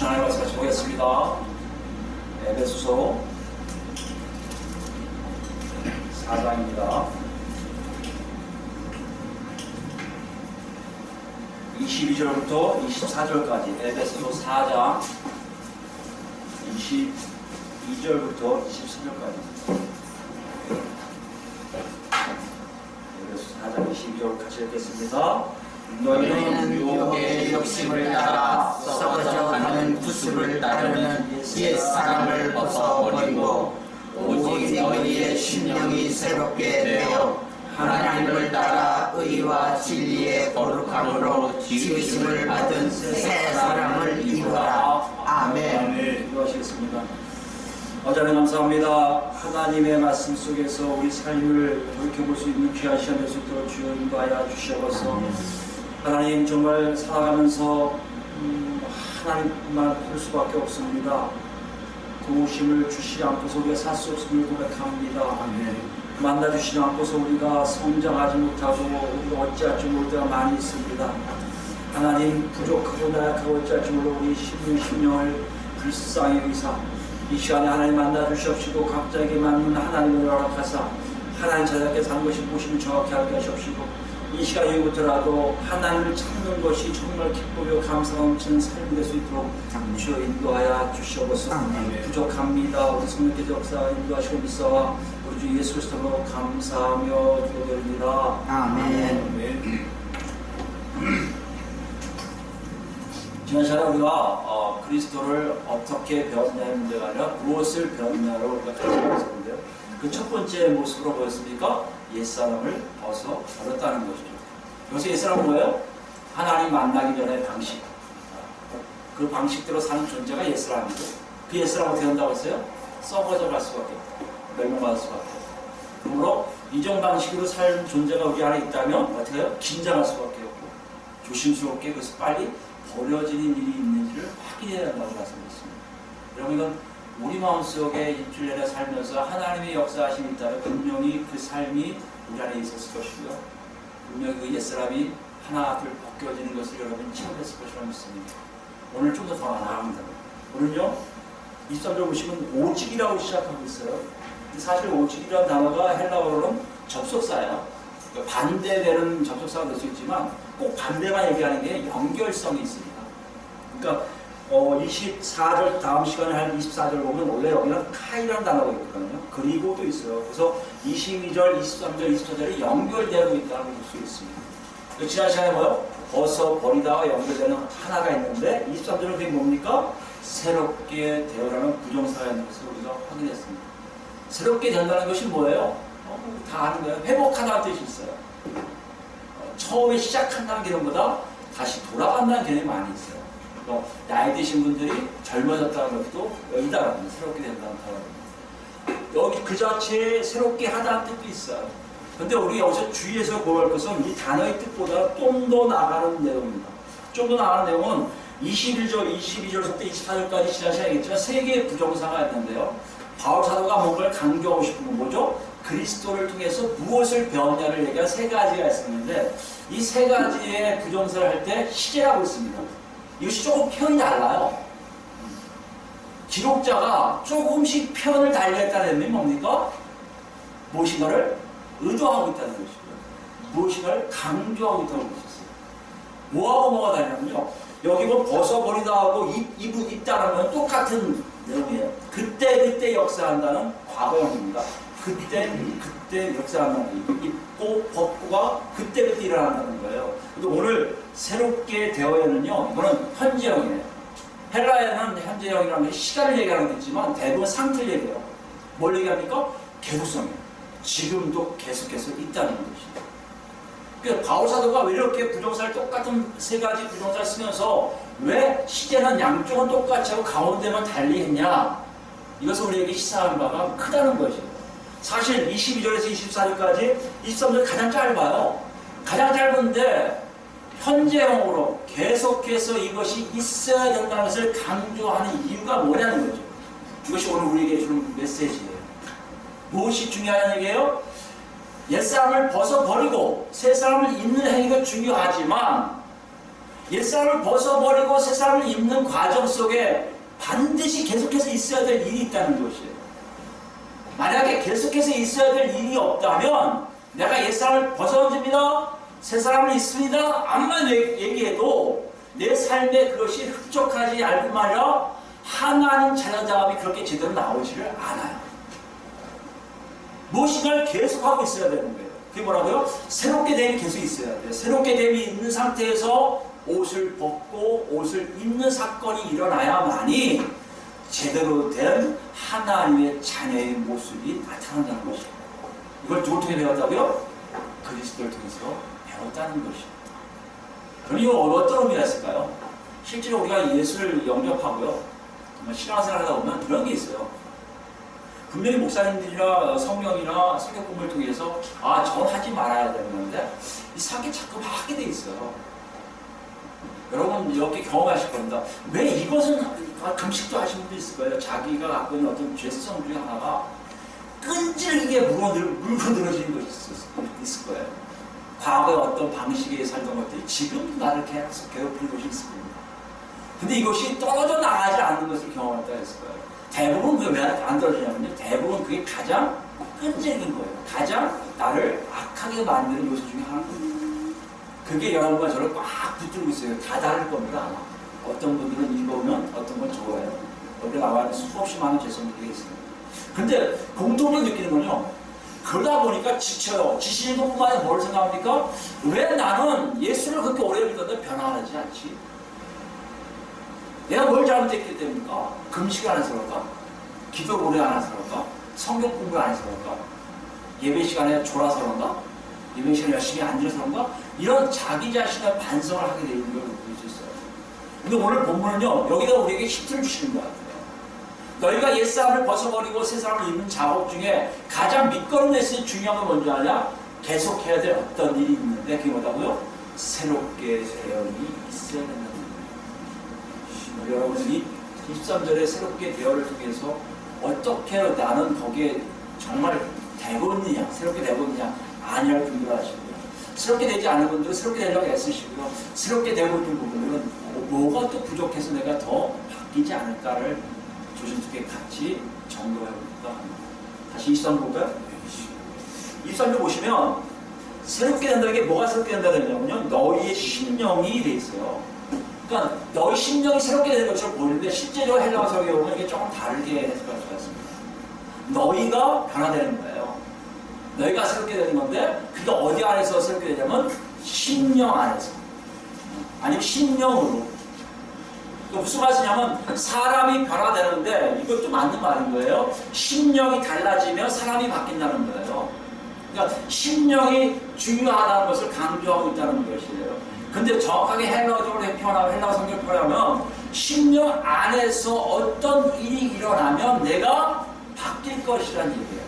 하나님 말씀 같이 보겠습니다. 에베소서 4장입니다. 22절부터 24절까지 에베소서 4장 22절부터 24절까지 에베소서 4장 22절 같이 읽겠습니다. 너희는 유혹의 욕심을 따라 썩어져 가는 구습을 따르는 옛 사람을 벗어버리고 오직 너희의 심령이 새롭게 되어 하나님을 따라 의와 진리의 거룩함으로 지으심을 받은 새 사람을 이루라. 아멘. 기도하시겠습니다. 어자는 감사합니다. 하나님의 말씀 속에서 우리 삶을 돌이켜볼 수 있는 귀한 시간 될 수 있도록 주여 인도하여 주시옵소서. 하나님 정말 살아가면서 하나님만 볼 수밖에 없습니다. 도우심을 주시지 않고서 우리가 살 수 없음을 고백합니다. 만나주시지 않고서 우리가 성장하지 못하고 우리가 어찌할 줄 모를 때가 많이 있습니다. 하나님 부족하고 나약하고 어찌할 줄 모르고 우리 심령을 불쌍히 여기사 이 시간에 하나님 만나주시옵시고 각자에게 맞는 하나님을 허락하사 하나님 자녀께 사는 것이 무엇인지 정확히 알게 하시옵시고 이 시간 이후부터라도 하나님을 찾는 것이 정말 기쁘고 감사 넘치는 삶이 될 수 있도록 주여 인도하여 주시옵소서. 부족합니다. 우리 성령께서 역사 인도하시고 믿사와 우리 주 예수 그리스도로 감사하며 기도드립니다. 아멘. 지난 시간에 우리가 그리스도를 어떻게 배웠냐는 문제가 아니라 무엇을 배웠냐로 우리가 같이 배웠었는데요. 그 첫 번째 모습으로 보였습니까? 옛사람을 벗어버렸다는 것이죠. 여기서 옛사람은 뭐예요? 하나님 만나기 전에 방식. 그 방식대로 사는 존재가 옛사람이고 그 옛사람 어떻게 한다고 했어요? 썩어져 갈 수밖에 없고 멸망받을 수밖에 없고 그러므로 이전 방식으로 살 존재가 우리 안에 있다면 어떻게 해요? 긴장할 수밖에 없고 조심스럽게 그것을 빨리 버려지는 일이 있는지를 확인해야 한다고 말씀드렸습니다. 여러분 이건 우리 마음속에 일주일 내내 살면서 하나님의 역사하심이 있다면 분명히 그 삶이 우리 안에 있었을 것이고요. 분명히 그 옛사람이 하나 둘 벗겨지는 것을 여러분이 체험했을 것이라고 믿습니다. 오늘 좀 더 나아갑니다. 오늘요 23절 보시면 오직이라고 시작하고 있어요. 사실 오직이라는 단어가 헬라어로는 접속사예요. 그러니까 반대되는 접속사가 될 수 있지만 꼭 반대만 얘기하는 게 연결성이 있습니다. 그러니까 24절 다음 시간에 한 24절 보면 원래 여기는 카이라는 단어가 있거든요. 그리고도 있어요. 그래서 22절, 23절, 24절이 연결되고 있다고 볼 수 있습니다. 지난 시간에 뭐요? 벗어버리다가 연결되는 하나가 있는데 23절은 그게 뭡니까? 새롭게 되어라는 부정사가 있는 것을 우리가 확인했습니다. 새롭게 된다는 것이 뭐예요? 다 아는 거예요. 회복하다는 뜻이 있어요. 처음에 시작한다는 개념보다 다시 돌아간다는 개념이 많이 있어요. 나이 드신 분들이 젊어졌다는 것도 여기다 새롭게 된다는 단어입니다. 여기 그 자체에 새롭게 하다는 뜻도 있어요. 근데 우리 여기서 주의해서 보아할 것은 이 단어의 뜻보다 좀 더 나가는 내용입니다. 좀 더 나가는 내용은 21절, 22절부터 24절까지 지난 시간에 얘기했지만 세 개의 부정사가 있는데요. 바울 사도가 뭔가를 강조하고 싶은 건 뭐죠? 그리스도를 통해서 무엇을 배웠냐를 얘기한 세 가지가 있었는데 이 세 가지의 부정사를 할 때 시제라고 있습니다. 이것이 조금 표현이 달라요. 기록자가 조금씩 표현을 달리했다는 의미는 뭡니까? 무엇인가를 의도하고 있다는 것이고요. 무엇인가를 강조하고 있다는 것이었어요. 뭐하고 뭐가 다르냐면요. 여기 뭐 벗어버리다 하고 입다라는 건 똑같은 내용이에요. 그때 역사한다는 과거형입니다. 그때 역사한다는 거. 입고 벗고가 그때 일어난다는 거예요. 근데 오늘 새롭게 되어야는요. 이거는 현재형이에요. 헬라에는 현재형이라는 게 시간을 얘기하는 게 있지만 대부분 상태를 얘기해요. 뭘 얘기합니까? 계속성이에요. 지금도 계속해서 있다는 것입니다. 그러니까 바울 사도가 왜 이렇게 부정사를 똑같은 세 가지 부정사를 쓰면서 왜 시제는 양쪽은 똑같이 하고 가운데만 달리 했냐? 이것은 우리에게 시사하는 바가 크다는 것이에요. 사실 22절에서 24절까지 23절 가장 짧아요. 가장 짧은데 현재형으로 계속해서 이것이 있어야 된다는 것을 강조하는 이유가 뭐냐는 거죠. 이것이 오늘 우리에게 주는 메시지예요. 무엇이 중요한 얘기예요? 옛사람을 벗어버리고 새사람을 잇는 행위가 중요하지만 옛사람을 벗어버리고 새사람을 입는 과정 속에 반드시 계속해서 있어야 될 일이 있다는 것이에요. 만약에 계속해서 있어야 될 일이 없다면 내가 옛사람을 벗어던집니다, 새사람을 입습니다 암만 얘기해도 내 삶에 그것이 흡족하지 않을 뿐만 아니라 하나님 자녀자감이 그렇게 제대로 나오지를 않아요. 무엇인가를 계속하고 있어야 되는 거예요. 그게 뭐라고요? 새롭게 됨이 계속 있어야 돼요. 새롭게 됨이 있는 상태에서 옷을 벗고 옷을 입는 사건이 일어나야만이 제대로 된 하나님의 자녀의 모습이 나타난다는 것이에요. 이걸 누굴 통해 배웠다고요? 그리스도를 통해서 배웠다는 것이에요. 그럼 이거 어떤 의미가 있을까요? 실제로 우리가 예수를 영접하고요, 정말 신앙생활 하다 보면 그런 게 있어요. 분명히 목사님들이나 성령이나 성경 공부를 통해서 저건 하지 말아야 되는 건데 이상하게 자꾸 하게 돼 있어요. 여러분 이렇게 경험하실 겁니다. 왜 이것은 금식도 하시는 분도 있을 거예요. 자기가 갖고 있는 어떤 죄성 중에 하나가 끈질기게 물고 늘어지는 것이 있을 거예요. 과거에 어떤 방식에 살던 것들이 지금 나를 계속 괴롭히는 것이 있을 겁니다. 근데 이것이 떨어져 나가지 않는 것을 경험할 때가 있을 거예요. 대부분 그게 왜 안 떨어지냐면요, 대부분 그게 가장 끈질긴 거예요. 가장 나를 악하게 만드는 요소 중에 하나입니다. 그게 여러분과 저를 꽉 붙들고 있어요. 다 다를 겁니다, 아마. 어떤 분들은 읽어보면 어떤 건 좋아해요. 우리가 나와는 수없이 많은 죄성들이 있습니다. 근데 공통으로 느끼는 건요, 그러다 보니까 지쳐요. 지치는 것뿐만 아니라 뭘 생각합니까? 왜 나는 예수를 그렇게 오래 믿었는데 변화하지 않지? 내가 뭘 잘못했기 때문일까? 금식을 안 해서 그럴까? 기도를 오래 안 해서 그럴까? 성경 공부를 안 해서 그럴까? 예배 시간에 졸아서 그런가? 예배 시간에 열심히 안 들어서 그런가? 이런 자기 자신의 반성을 하게 되는 걸 느낄 수 있어요. 근데 오늘 본문은요, 여기다 우리에게 힌트를 주시는 것 같아요. 너희가 옛사람을 벗어버리고 새사람을 입는 작업 중에 가장 밑거름에 있는 중요한 건 뭔지 아냐? 계속해야 될 어떤 일이 있는데 그게 뭐라고요? 새롭게 되어이 있어야 된다는 거예요. 여러분이 23절에 새롭게 되어를 통해서 어떻게 나는 거기에 정말 되고 있느냐, 새롭게 되고 있느냐 아니라고 분별하시고요. 새롭게 되지 않은 분들은 새롭게 되려고 애쓰시고요. 새롭게 되고 있는 부분들은 뭐가 또 부족해서 내가 더 바뀌지 않을까를 조심스럽게 같이 점검해볼까 합니다. 다시 23절 볼까요? 23절 보시면 새롭게 된다는 게 뭐가 새롭게 된다는 거냐면요, 너희의 심령이 돼 있어요. 그러니까 너희 심령이 새롭게 되는 것처럼 보이는데 실제로 헬라어 성경에 보면 이게 조금 다르게 해석할 수가 있습니다. 너희가 변화되는 거예요. 너희가 새롭게 되는 건데 그게 어디 안에서 새롭게 되냐면 심령 안에서, 아니면 심령으로. 무슨 말이냐면 사람이 변화되는데 이것도 맞는 말인 거예요. 심령이 달라지면 사람이 바뀐다는 거예요. 그러니까 심령이 중요하다는 것을 강조하고 있다는 것이에요. 근데 정확하게 헬라어적으로 표현하면, 헬라어 성경을 표현하면 심령 안에서 어떤 일이 일어나면 내가 바뀔 것이라는 얘기예요.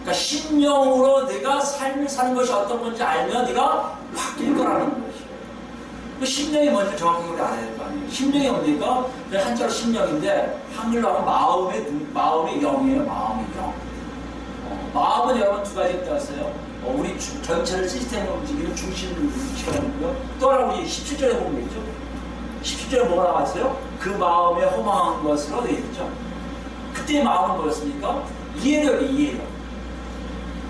그러니까 심령으로 내가 삶을 사는 것이 어떤 건지 알면 내가 바뀔 거라는 것이에요. 그 심령이 뭔지 정확하게 우리 알아야 될 거 아니에요. 심령이 뭡니까? 한자로 심령인데 한글로 하면 마음의 영이에요. 마음의 영. 마음은 여러분 두 가지 있다고했어요. 우리 전체를 시스템으로 움직이는 중심이고요. 또 하나 우리 17절에 보면 되죠. 17절에 뭐가 나왔어요? 그 마음에 허망한 것으로 되어 있죠. 그때의 마음은 뭐였습니까? 이해력.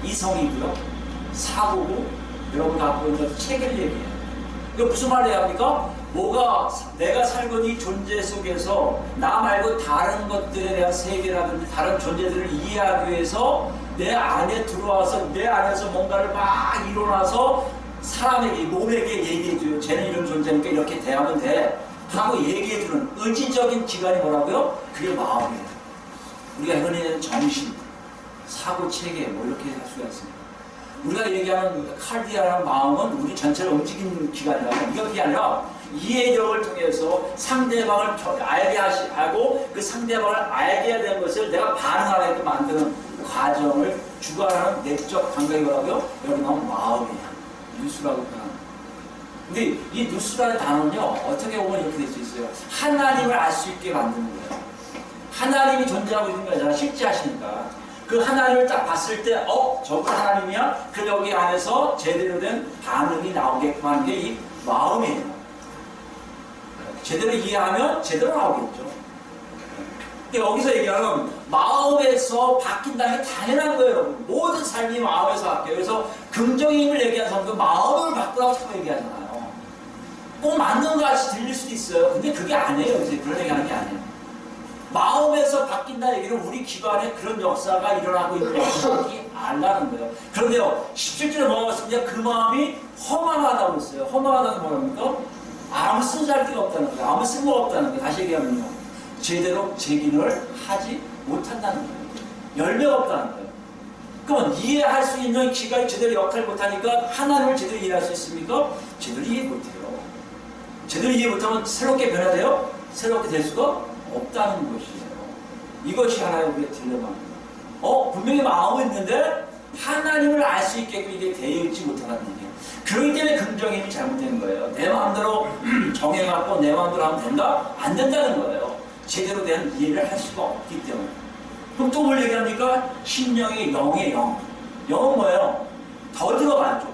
이성이고요. 사고고, 여러분 갖고 있는 체계를 얘기해요. 이거 무슨 말을 해야 합니까? 내가 살고 이 존재 속에서 나 말고 다른 것들에 대한 세계라든지 다른 존재들을 이해하기 위해서 내 안에 들어와서 내 안에서 뭔가를 막 일어나서 사람에게, 몸에게 얘기해줘요. 쟤는 이런 존재니까 이렇게 대하면 돼 하고 얘기해주는 의지적인 기관이 뭐라고요? 그게 마음이에요. 우리가 흔히 정신, 사고, 체계 뭐 이렇게 할 수가 있습니다. 우리가 얘기하는 칼디아라는 마음은 우리 전체를 움직이는 기관이라면 이게 아니라 이해력을 통해서 상대방을 알게 하고 그 상대방을 알게 해야 되는 것을 내가 반응하게끔 만드는 과정을 주관하는 내적 감각이 뭐라고요? 여기 나오는 마음이야. 누수라고 표현합니다. 근데 이 누수라는 단어는요, 어떻게 보면 이렇게 될 수 있어요. 하나님을 알 수 있게 만드는 거예요. 하나님이 존재하고 있는 게 아니라 실제 하시니까. 그 하나님을 딱 봤을 때, 저거 하나님이야? 그 여기 안에서 제대로 된 반응이 나오게끔 하는 게 이 마음이에요. 제대로 이해하면 제대로 나오겠죠. 여기서 얘기하는 건 마음에서 바뀐다는 게 당연한 거예요, 여러분. 모든 삶이 마음에서 바뀌어요. 그래서 긍정의 힘을 얘기하는 사람도 마음을 바꾸라고 자꾸 얘기하잖아요. 꼭 맞는 것 같이 들릴 수도 있어요. 근데 그게 아니에요. 이제 그런 얘기하는 게 아니에요. 마음에서 바뀐다는 얘기는 우리 기관에 그런 역사가 일어나고 있는 것을 알라는 거예요. 그런데요, 17절에 뭐라고 했습니까? 그 마음이 허망하다고 했어요. 허망하다는 게 뭐랍니까? 아무 쓰잘데가 없다는 거예요. 아무 쓸모가 없다는 거예요. 다시 얘기하면요, 제대로 제기를 하지 못한다는 거예요. 열매가 없다는 거예요. 그러면 이해할 수 있는 기관이 제대로 역할을 못하니까 하나님을 제대로 이해할 수 있습니까? 제대로 이해 못해요. 제대로 이해 못하면 새롭게 변화돼요? 새롭게 될 수가 없다는 것이에요. 이것이 하나의 우리의 딜레마입니다. 분명히 마음은 있는데 하나님을 알 수 있게끔 이게 되어 있지 못하는 얘기예요. 그렇기 때문에 긍정의 힘이 잘못되는 거예요. 내 마음대로 정해갖고 내 마음대로 하면 된다? 안 된다는 거예요. 제대로 된 이해를 할 수가 없기 때문에. 그럼 또 뭘 얘기합니까? 심령의 영의 영. 영은 뭐예요? 더 들어가죠.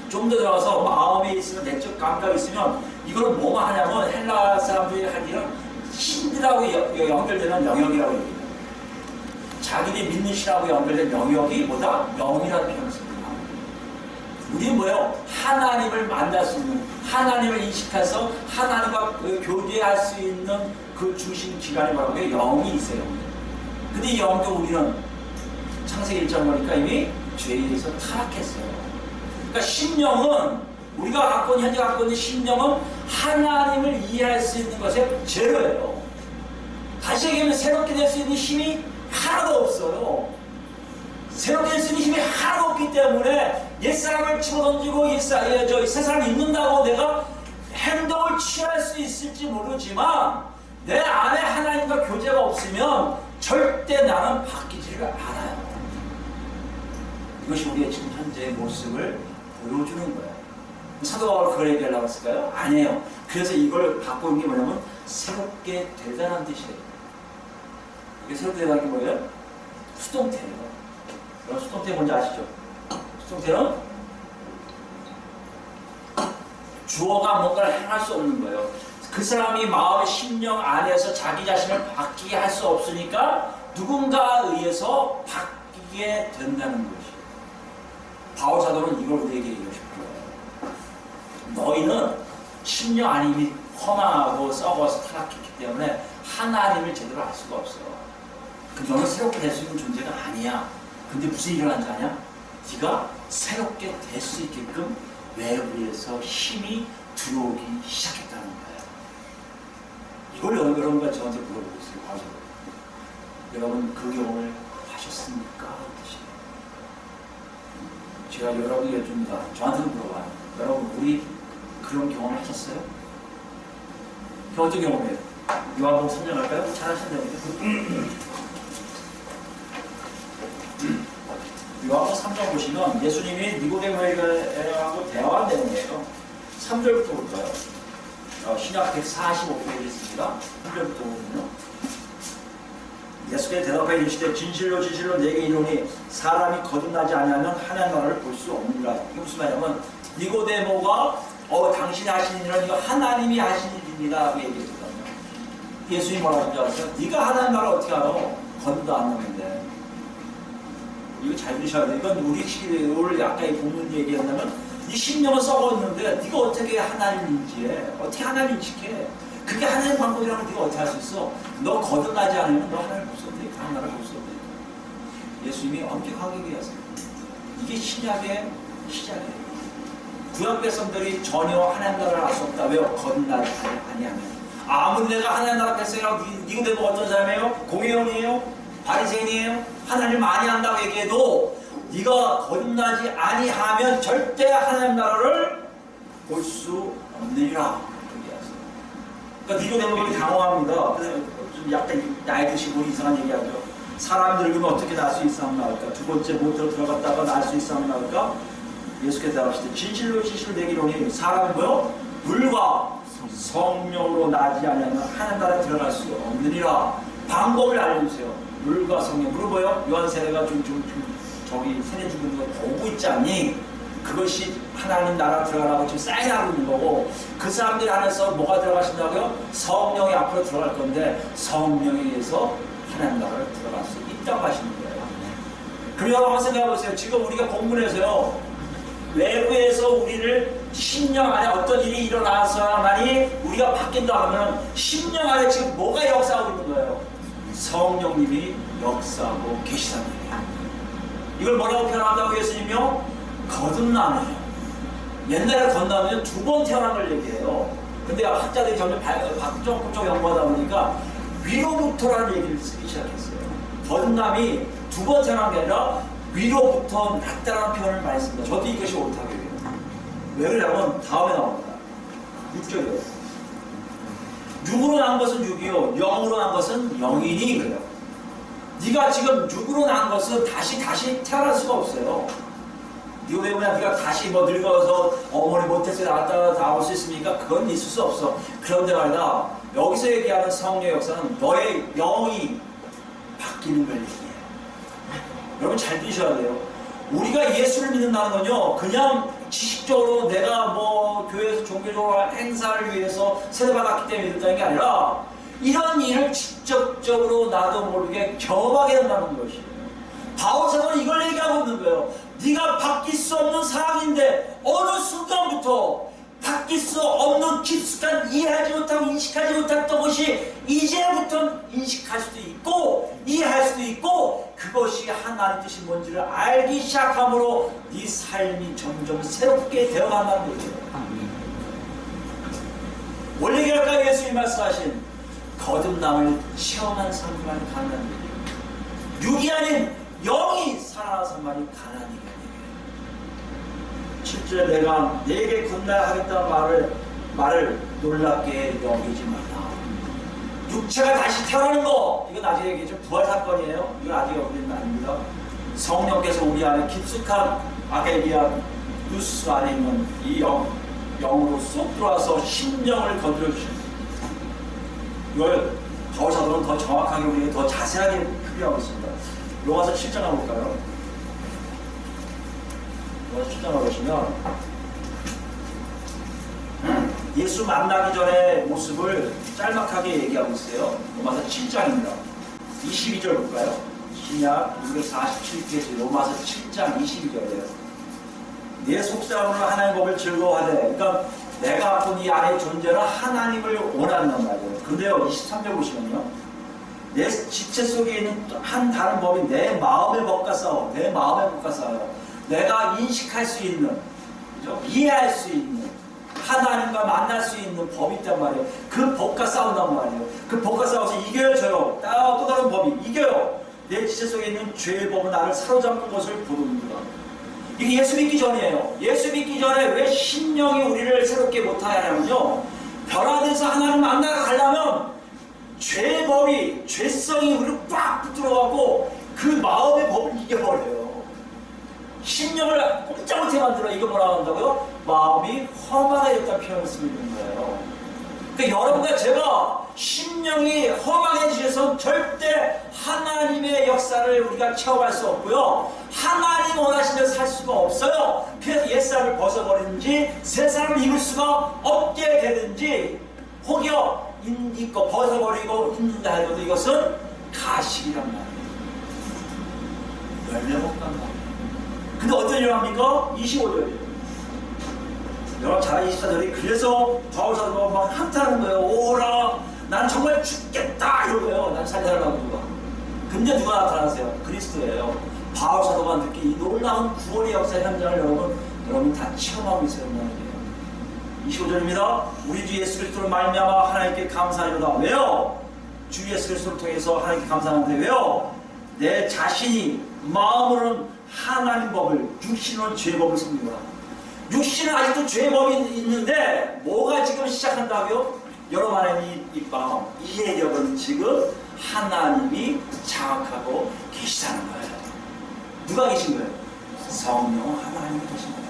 좀 더 들어가서 마음에 있으면, 내적 감각이 있으면 이걸 뭐만 하냐면 헬라 사람들이 하기는 신들하고 연결되는 영역이라고 얘기해요. 자기들이 믿는 신하고 연결된 영역이 뭐다? 영이라는 표현을 씁니다. 우리는 뭐예요? 하나님을 만날 수 있는, 하나님을 인식해서 하나님과 교제할 수 있는 그 중심 기관이 뭐라고 해요? 영이 있어요. 근데 이 영도 우리는 창세기 1장 보니까 이미 죄에 의해서 타락했어요. 그러니까 심령은 우리가 갖고 있는, 현재 갖고 있는 심령은 하나님을 이해할 수 있는 것의 제로예요. 다시 얘기하면 새롭게 될 수 있는 힘이 하나도 없어요. 새롭게 될 수 있는 힘이 하나도 없기 때문에 옛사람을 집어던지고 새 사람이 있는다고 내가 행동을 취할 수 있을지 모르지만 내 안에 하나님과 교제가 없으면 절대 나는 바뀌지를 않아요. 이것이 우리의 지금 현재의 모습을 보여주는 거예요. 사도 바울은 그걸 얘기하려고 했을까요? 아니에요. 그래서 이걸 바꾸는 게 뭐냐면 새롭게 되다는 뜻이에요. 이게 새롭게 되다는 게 뭐예요? 수동태예요. 여러분 수동태 뭔지 아시죠? 수동태는 주어가 뭔가를 행할 수 없는 거예요. 그 사람이 마음의 심령 안에서 자기 자신을 바뀌게 할 수 없으니까 누군가에 의해서 바뀌게 된다는 것이에요. 바울 사도는 이걸 우리에게 얘기하고 싶어요. 너희는 심령 안이 이미 험하고 썩어서 타락했기 때문에 하나님을 제대로 알 수가 없어요. 너는 새롭게 될 수 있는 존재가 아니야. 근데 무슨 일을 하는지 아냐? 네가 새롭게 될 수 있게끔 외부에서 힘이 들어오기 시작했다는 거예요. 이걸 여러분과 저한테 물어보고 있어요. 바로. 여러분 그 경험을 하셨습니까? 제가 여러분에게 여쭙니다. 저한테도 물어봐요. 여러분 우리 그런 경험을 하셨어요? 그 어떤 경험이에요? 요한복음 3장 갈까요? 잘 하신다니까. 요한복음 3장 보시면 예수님이 니고데모에게 대화한 내용이에요. 3절부터 볼까요? 신약 145페이지 있습니다. 3절부터 보면요. 예수께서 대답하여 이르시되 진실로 진실로 내게 이르노니 사람이 거듭나지 아니하면 하나님 나라를 볼 수 없느니라. 이게 무슨 말이냐면 니고데모가 당신이 하신 일은 이거 하나님이 하신 일입니다 라고 얘기했거든요. 예수님이 뭐라고 하는지 아세요? 네가 하나님 나라를 어떻게 알아? 거듭도 안 나는데. 이거 잘 들으셔야 돼요. 이건 우리 오늘 아까 이 본문 얘기한다면 네 심령은 썩어있는데 네가 어떻게 하나님인지 해? 어떻게 하나님 인식해? 그게 하나님 방법이라면 네가 어떻게 할 수 있어? 너 거듭나지 않으면 너 하나님 볼 수 없대. 다른 나라 볼 수 없대. 예수님이 엄격하게 얘기하세요. 이게 신약의 시작이에요. 구약 백성들이 전혀 하나님 나라를 알 수 없다. 왜요? 거듭나지 아니하면. 아무리 내가 하나님 나라 백성이라고 니고데모 어떤 사람이에요? 공회원이에요? 바리새인이에요? 하나님 많이 한다고 얘기해도 네가 거듭나지 아니하면 절대 하나님 나라를 볼 수 없느니라. 그러니까 니고데모가 당황합니다. 좀 약간 나이 드시고 이상한 얘기하죠. 사람이 늙으면 어떻게 날 수 있사옵나까? 두 번째 못으로 들어갔다가 날 수 있사옵나까? 예수께서 대답하시되 진실로 진실로 내게 이르노니 사람이 뭐요? 물과 성령으로 나지 아니하면 하나님 나라에 들어갈 수 없느니라. 방법을 알려주세요. 물과 성령. 물은 뭐요? 요한 세례가 저기 세례 주는 거 보고 있지 않니? 그것이 하나님 나라 들어가라고 지금 사인하고 있는 거고, 그 사람들 안에서 뭐가 들어가신다고요? 성령이 앞으로 들어갈 건데 성령에 의해서 하나님 나라를 들어갈 수 있다고 하시는 거예요. 그럼 여러분 한번 생각해 보세요. 지금 우리가 본문에서요, 외부에서 우리를 10년 안에 어떤 일이 일어나서야만이 우리가 바뀐다 하면 10년 안에 지금 뭐가 역사하고 있는 거예요? 성령님이 역사하고 계시다는 거예요. 이걸 뭐라고 표현한다고 예수님이요? 거듭남이에요. 옛날에 거듭나면 2번 태어난 걸 얘기해요. 근데 학자들이 점점 조금 연구하다 보니까 위로부터라는 얘기를 쓰기 시작했어요. 거듭남이 2번 태어난 게 아니라 위로부터 낫다라는 표현을 많이 씁니다. 저도 이것이 옳다고 해요. 왜 그러냐면 다음에 나옵니다. 6절이에요. 육으로 난 것은 육이요, 영으로 난 것은 영이니 그래요. 네가 지금 육으로 난 것은 다시 태어날 수가 없어요. 이거 때문에 네가 다시 뭐 늙어서 어머니 못해서 나올 수 있습니까? 그건 있을 수 없어. 그런데 말이다, 여기서 얘기하는 성령의 역사는 너의 영이 바뀌는 걸 얘기해요. 여러분 잘 들으셔야 돼요. 우리가 예수를 믿는다는 건요, 그냥 지식적으로 내가 뭐 교회에서 종교적으로 행사를 위해서 세례받았기 때문에 믿는다는 게 아니라 이런 일을 직접적으로 나도 모르게 경험하게 된다는 것이에요. 바울 사도는 이걸 얘기하고 있는 거예요. 네가 바뀔 수 없는 사람인데 어느 순간부터 바뀔 수 없는 깊숙한 이해하지 못하고 인식하지 못했던 것이 이제부터 인식할 수도 있고 이해할 수도 있고, 그것이 하나님 뜻이 뭔지를 알기 시작함으로 네 삶이 점점 새롭게 되어간다는 거죠. 원래 얘기할까요? 예수님이 말씀하신 거듭남을 체험한 사람만이 가능한 일이에요. 육이 아닌 영이 살아난 사람만이 가능한 일이에요. 7절에 내가 네게 군나야 하겠다는 말을 놀랍게 여기지 마라. 육체가 다시 태어나는 거, 이건 나중에 얘기했죠. 부활 사건이에요. 이건 아직 여기는 아닙니다. 성령께서 우리 안에 깊숙한 아게리아 뉴스 안에 있는 이 영으로 쏙 들어와서 심령을 건드려 주십니다. 이걸 바울 사도는 더 정확하게 우리에게 더 자세하게 표현하고 있습니다. 로마서 7장 가볼까요? 로마서 7장 가보시면 예수 만나기 전의 모습을 짤막하게 얘기하고 있어요. 로마서 7장입니다. 22절 볼까요? 신약 247페이지 로마서 7장 22절이에요. 내 속사람으로 하나님의 법을 즐거워하되, 그러니까 내가 갖고 이 안에 존재는 하나님을 원한단 말이에요. 근데요, 23절 보시면요, 내 지체 속에 있는 한 다른 법이 내 마음의 법과 싸워. 내 마음의 법과 싸워요. 내가 인식할 수 있는, 그죠? 이해할 수 있는, 하나님과 만날 수 있는 법이 있단 말이에요. 그 법과 싸운단 말이에요. 그 법과 싸워서 이겨요, 저요. 또 다른 법이 이겨요. 내 지체 속에 있는 죄의 법은 나를 사로잡는 것을 보는구나. 이게 예수 믿기 전이에요. 예수 믿기 전에 왜 심령이 우리를 새롭게 못하게 하냐면요, 변화돼서 하나님 만나러 가려면 죄의 법이, 죄성이 우리를 꽉 붙들어가고 그 마음의 법을 이겨버려요. 심령을 꼼짝못해 만들어. 이거 뭐라고 한다고요? 마음이 험악해졌다는 표현을 쓰고 있는 거예요. 그러니까 여러분과 제가 심령이 험악해지셔서 절대 하나님의 역사를 우리가 체험할 수 없고요, 하나님 원하시는 대로 살 수가 없어요. 그래서 옛사람을 벗어버리든지 새 사람을 입을 수가 없게 되든지, 혹여 있고 벗어버리고 있는다 해도 이것은 가식이란 말이에요. 열매 못 간다. 근데 어떤 일을 합니까? 25절이에요. 여러분 잘 24절이 그래서 바울 사도가 막 한탄하는 거예요. 오라, 난 정말 죽겠다 이러고요. 난 살려달라고 누가. 근데 누가 나타나세요? 그리스도예요. 바울 사도가 느낀 이 놀라운 구원의 역사 현장을 여러분 다 체험하고 있어야 한다는 거예요. 25절입니다. 우리 주 예수 그리스도를 말미암아 하나님께 감사하리로다. 왜요? 주 예수 그리스도를 통해서 하나님께 감사하는데 왜요? 내 자신이 마음으로는 하나님 법을, 육신은 죄 법을 섬기노라. 육신은 아직도 죄 법이 있는데 뭐가 지금 시작한다고요? 여러분 안에 이 마음, 이해력은 지금 하나님이 장악하고 계시다는 거예요. 누가 계신 거예요? 성령 하나님이 계신 거예요.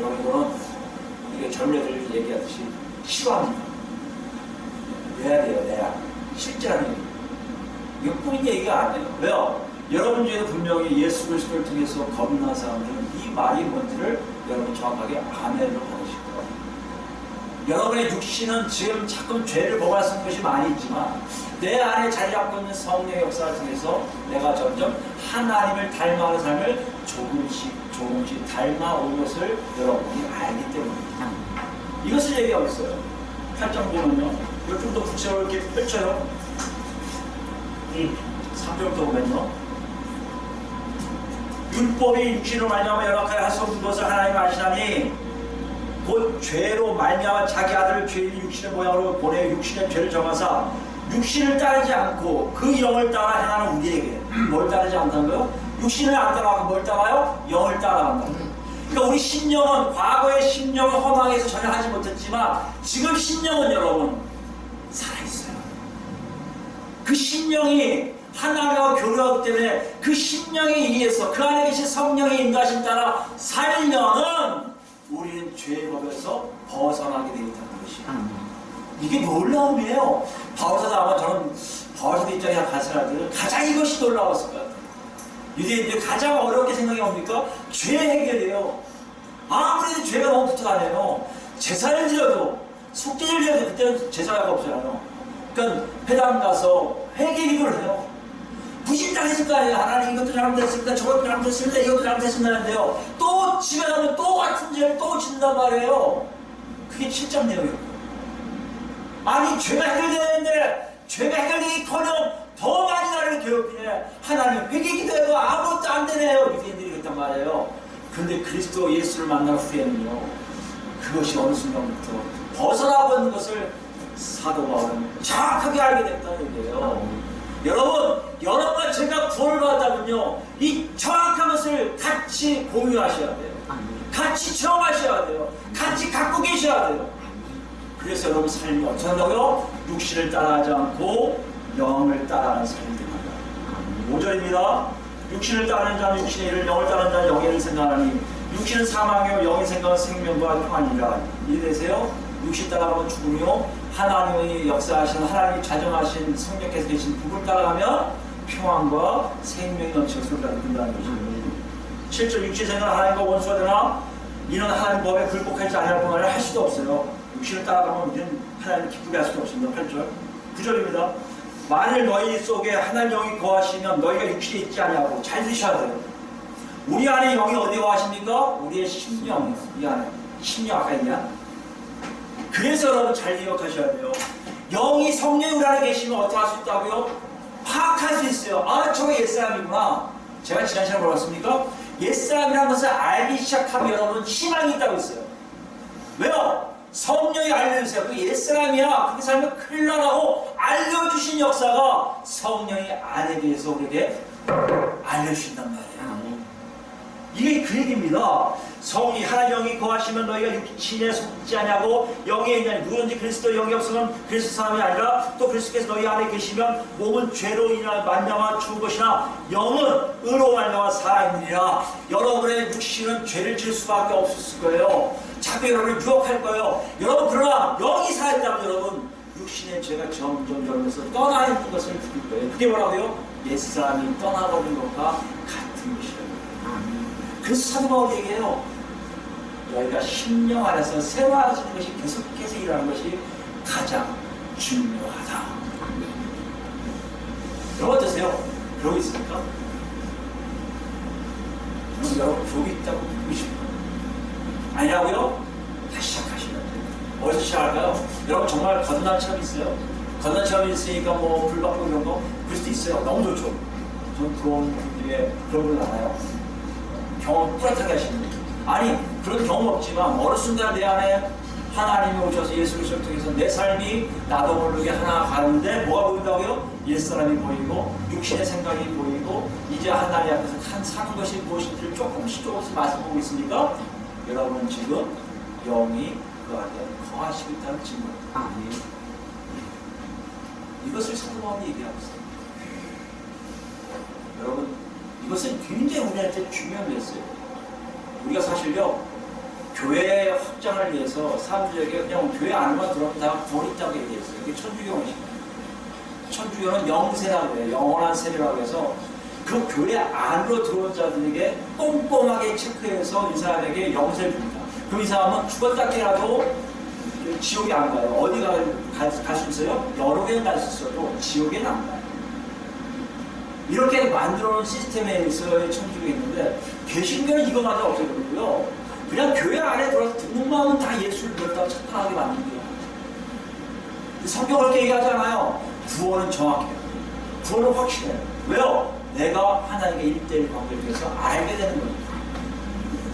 여러분들은 이게 젊은이들 얘기하듯이 싫어합니다. 내야 돼요, 내야. 실제라는 얘기. 이거 뿐인 얘기가 아니에요. 왜요? 여러분 중에도 분명히 예수 그리스도를 통해서 겁난 사람들은 이 말이 뭔지를 여러분 정확하게 아멘으로 받으실 거예요. 여러분의 육신은 지금 자꾸 죄를 범하는 것이 많이 있지만 내 안에 자리 잡고 있는 성령의 역사를 통해서 내가 점점 하나님을 닮아가는 삶을 조금씩 닮아온 것을 여러분이 알기 때문입니다. 이것을 얘기하고 있어요. 8장 보면요. 이걸 좀 더 구체적으로 이렇게 펼쳐요. 3절부터 보면요. 율법이 육신으로 말미암아 연약하게 할 수 없는 것을 하나님 아시나니 곧 죄로 말미암아 자기 아들을 죄인 육신의 모양으로 보내 육신의 죄를 정하사 육신을 따르지 않고 그 영을 따라 행하는 우리에게 뭘 따르지 않다는 거요? 육신을 안 따라가고 뭘 따라요? 영을 따라간다는 거예요. 그러니까 우리 심령은 과거의 심령은 허망해서 전혀 하지 못했지만 지금 심령은 여러분 살아있어요. 그 심령이 하나님과 교류하기 때문에 그 심령에 의해서 그 안에 계신 성령의 인도하심 따라 살면은 우리는 죄의 법에서 벗어나게 되겠다는 것이에요. 이게 놀라운 일이에요. 바울사도 아마 저는 바울사도 입장에서 가르쳐들 가장 이것이 놀라웠을 것 같아요. 유대인들이 가장 어렵게 생각해 옵니까? 죄 해결이에요. 아무래도 죄가 너무 붙어다녀요. 제사를 드려도 속죄를 드려도 그때는 제사가 없잖아요. 그러니까 회당 가서 회개 기도를 해요. 부신당했을 거 아니에요. 하나님 이것도 잘못했습니다. 저것도 잘못했습니다. 이것도 잘못했습니다 하는데요. 또 집에 가면 또 같은 죄를 또 짓는단 말이에요. 그게 7장 내용이에요. 아니 죄가 해결되는데 죄가 해결되기커녕 더 많이 나를 괴롭히네. 하나님 회개 기도해도 아무것도 안 되네요. 유대인들이 그랬단 말이에요. 그런데 그리스도 예수를 만난 후에는요. 그것이 어느 순간부터 벗어나고 있는 것을 사도 바울은 정확하게 알게 됐다는 얘기예요. 여러분과 제가 구원을 받았다면요. 이 정확한 것을 같이 공유하셔야 돼요. 같이 체험하셔야 돼요. 같이 갖고 계셔야 돼요. 그래서 여러분 삶이 어떻게 한다고요? 육신을 따라하지 않고 영을 따라하는 삶이 됩니다. 5절입니다. 육신을 따르는 자는 육신의 일을, 영을 따르는 자는 영의 일을 생각하니 육신은 사망이요 영의 생각은 생명과 평안이라. 이해되세요? 육신 따라가면 죽으며 하나님의 역사하신 하나님이 자정하신 성령께서 계신 그분을 따라가면 평안과 생명이 넘치는 소리가 듣는다는 것입니다. 7절 육신 생각은 하나님과 원수가 되나 이는 하나님 법에 굴복하지 아니할 뿐만 아니라 할 수도 없어요. 육신을 따라가면 우리는 하나님을 기쁘게 할 수도 없습니다. 8절 9절입니다. 만일 너희 속에 하나님 영이 거하시면 너희가 육신에 있지 아니하고 잘 드셔야 돼요. 우리 안에 영이 어디 거하십니까? 우리의 심령이요. 이 안에 심령 아까 있냐? 그래서 여러분 잘 기억하셔야 돼요. 영이 성령이 우리 안에 계시면 어떻게 할 수 있다고요? 파악할 수 있어요. 아 저게 옛사람이구나. 제가 지난 시간에 뭐랬습니까? 옛사람이라는 것을 알기 시작하면 여러분 희망이 있다고 했어요. 왜요? 성령이 알려주세요. 그 옛사람이야. 그렇게 살면 큰일 나라고 알려주신 역사가 성령이 안에 대해서 우리에게 알려주신단 말이에요. 이게 그 얘기입니다. 성이 하나님 영이 거하시면 너희가 육신에 속지 아니하고 영에 있냐. 누구든지 그리스도 영이 없으면 그리스도 사람이 아니라 또 그리스도께서 너희 안에 계시면 몸은 죄로 인하 말미암아 죽은 것이나 영은 의로 말미암아 살아있느니라. 여러분의 육신은 죄를 지을 수밖에 없을 거예요. 자꾸 여러분을 유혹할 거예요. 여러분 그러나 영이 살아있다면 여러분 육신의 죄가 점점 여러분에서 떠나 있는 것을 느낄 거예요. 그게 뭐라고요? 옛사람이 떠나버린 것과 같은 것이라고. 그래서 사도 바울이 얘기해요. 너희가 심령 안에서 세워지는 것이 계속해서 일하는 것이 가장 중요하다. 여러분 어떠세요? 그러고 있습니까? 그럼 여러분 그러고 있다고 믿고 싶어요. 아니라고요? 다시 시작하시면 돼요. 어디서 시작할까요? 여러분 정말 거듭난 체험이 있어요. 거듭난 체험이 있으니까 뭐 불받고 이런 거 그럴 수도 있어요. 너무 좋죠. 저는 부러운 분들에 그런 분 알아요. 경험 뚜렷하게 하시는 거예요. 아니 그런 경험 없지만 어느 순간 내 안에 하나님이 오셔서 예수 그리스도를 통해서 내 삶이 나도 모르게 하나 가는데 뭐가 보인다고요? 옛사람이 보이고 육신의 생각이 보이고 이제 하나님 앞에서 사는 것이 무엇인지를 조금씩 말씀하고 있으니까 여러분 지금 영이 그 안에 거하시고 있다는 증거입니다. 이것을 사도 바울이 얘기하고 있어요. 여러분 이것은 굉장히 우리한테 중요한 메시지예요. 우리가 사실요 교회 확장을 위해서 사람들에게 그냥 교회 안에만 들어오면 다 구원이 있다고 얘기했어요. 이게 천주교원이십니다. 천주교는 영세라고 해요. 영원한 세례라고 해서 그 교회 안으로 들어온 자들에게 꼼꼼하게 체크해서 이 사람에게 영세를 줍니다. 그럼 이 사람은 죽었다 깨라도 지옥에 안 가요. 어디 갈 수 있어요? 여러 개는 갈 수 있어도 지옥에는 안 가요. 이렇게 만들어놓은 시스템에서의 천주교가 있는데, 개신교는 이거마저 없애버리고요. 그냥 교회 안에 들어와서 등록만은 다 예수를 믿었다고 착각하게 만든 거예요. 성경은 그렇게 얘기하잖아요. 구원은 정확해요. 구원은 확실해요. 왜요? 내가 하나님께 1대1 관계를 통해서 알게 되는 거예요.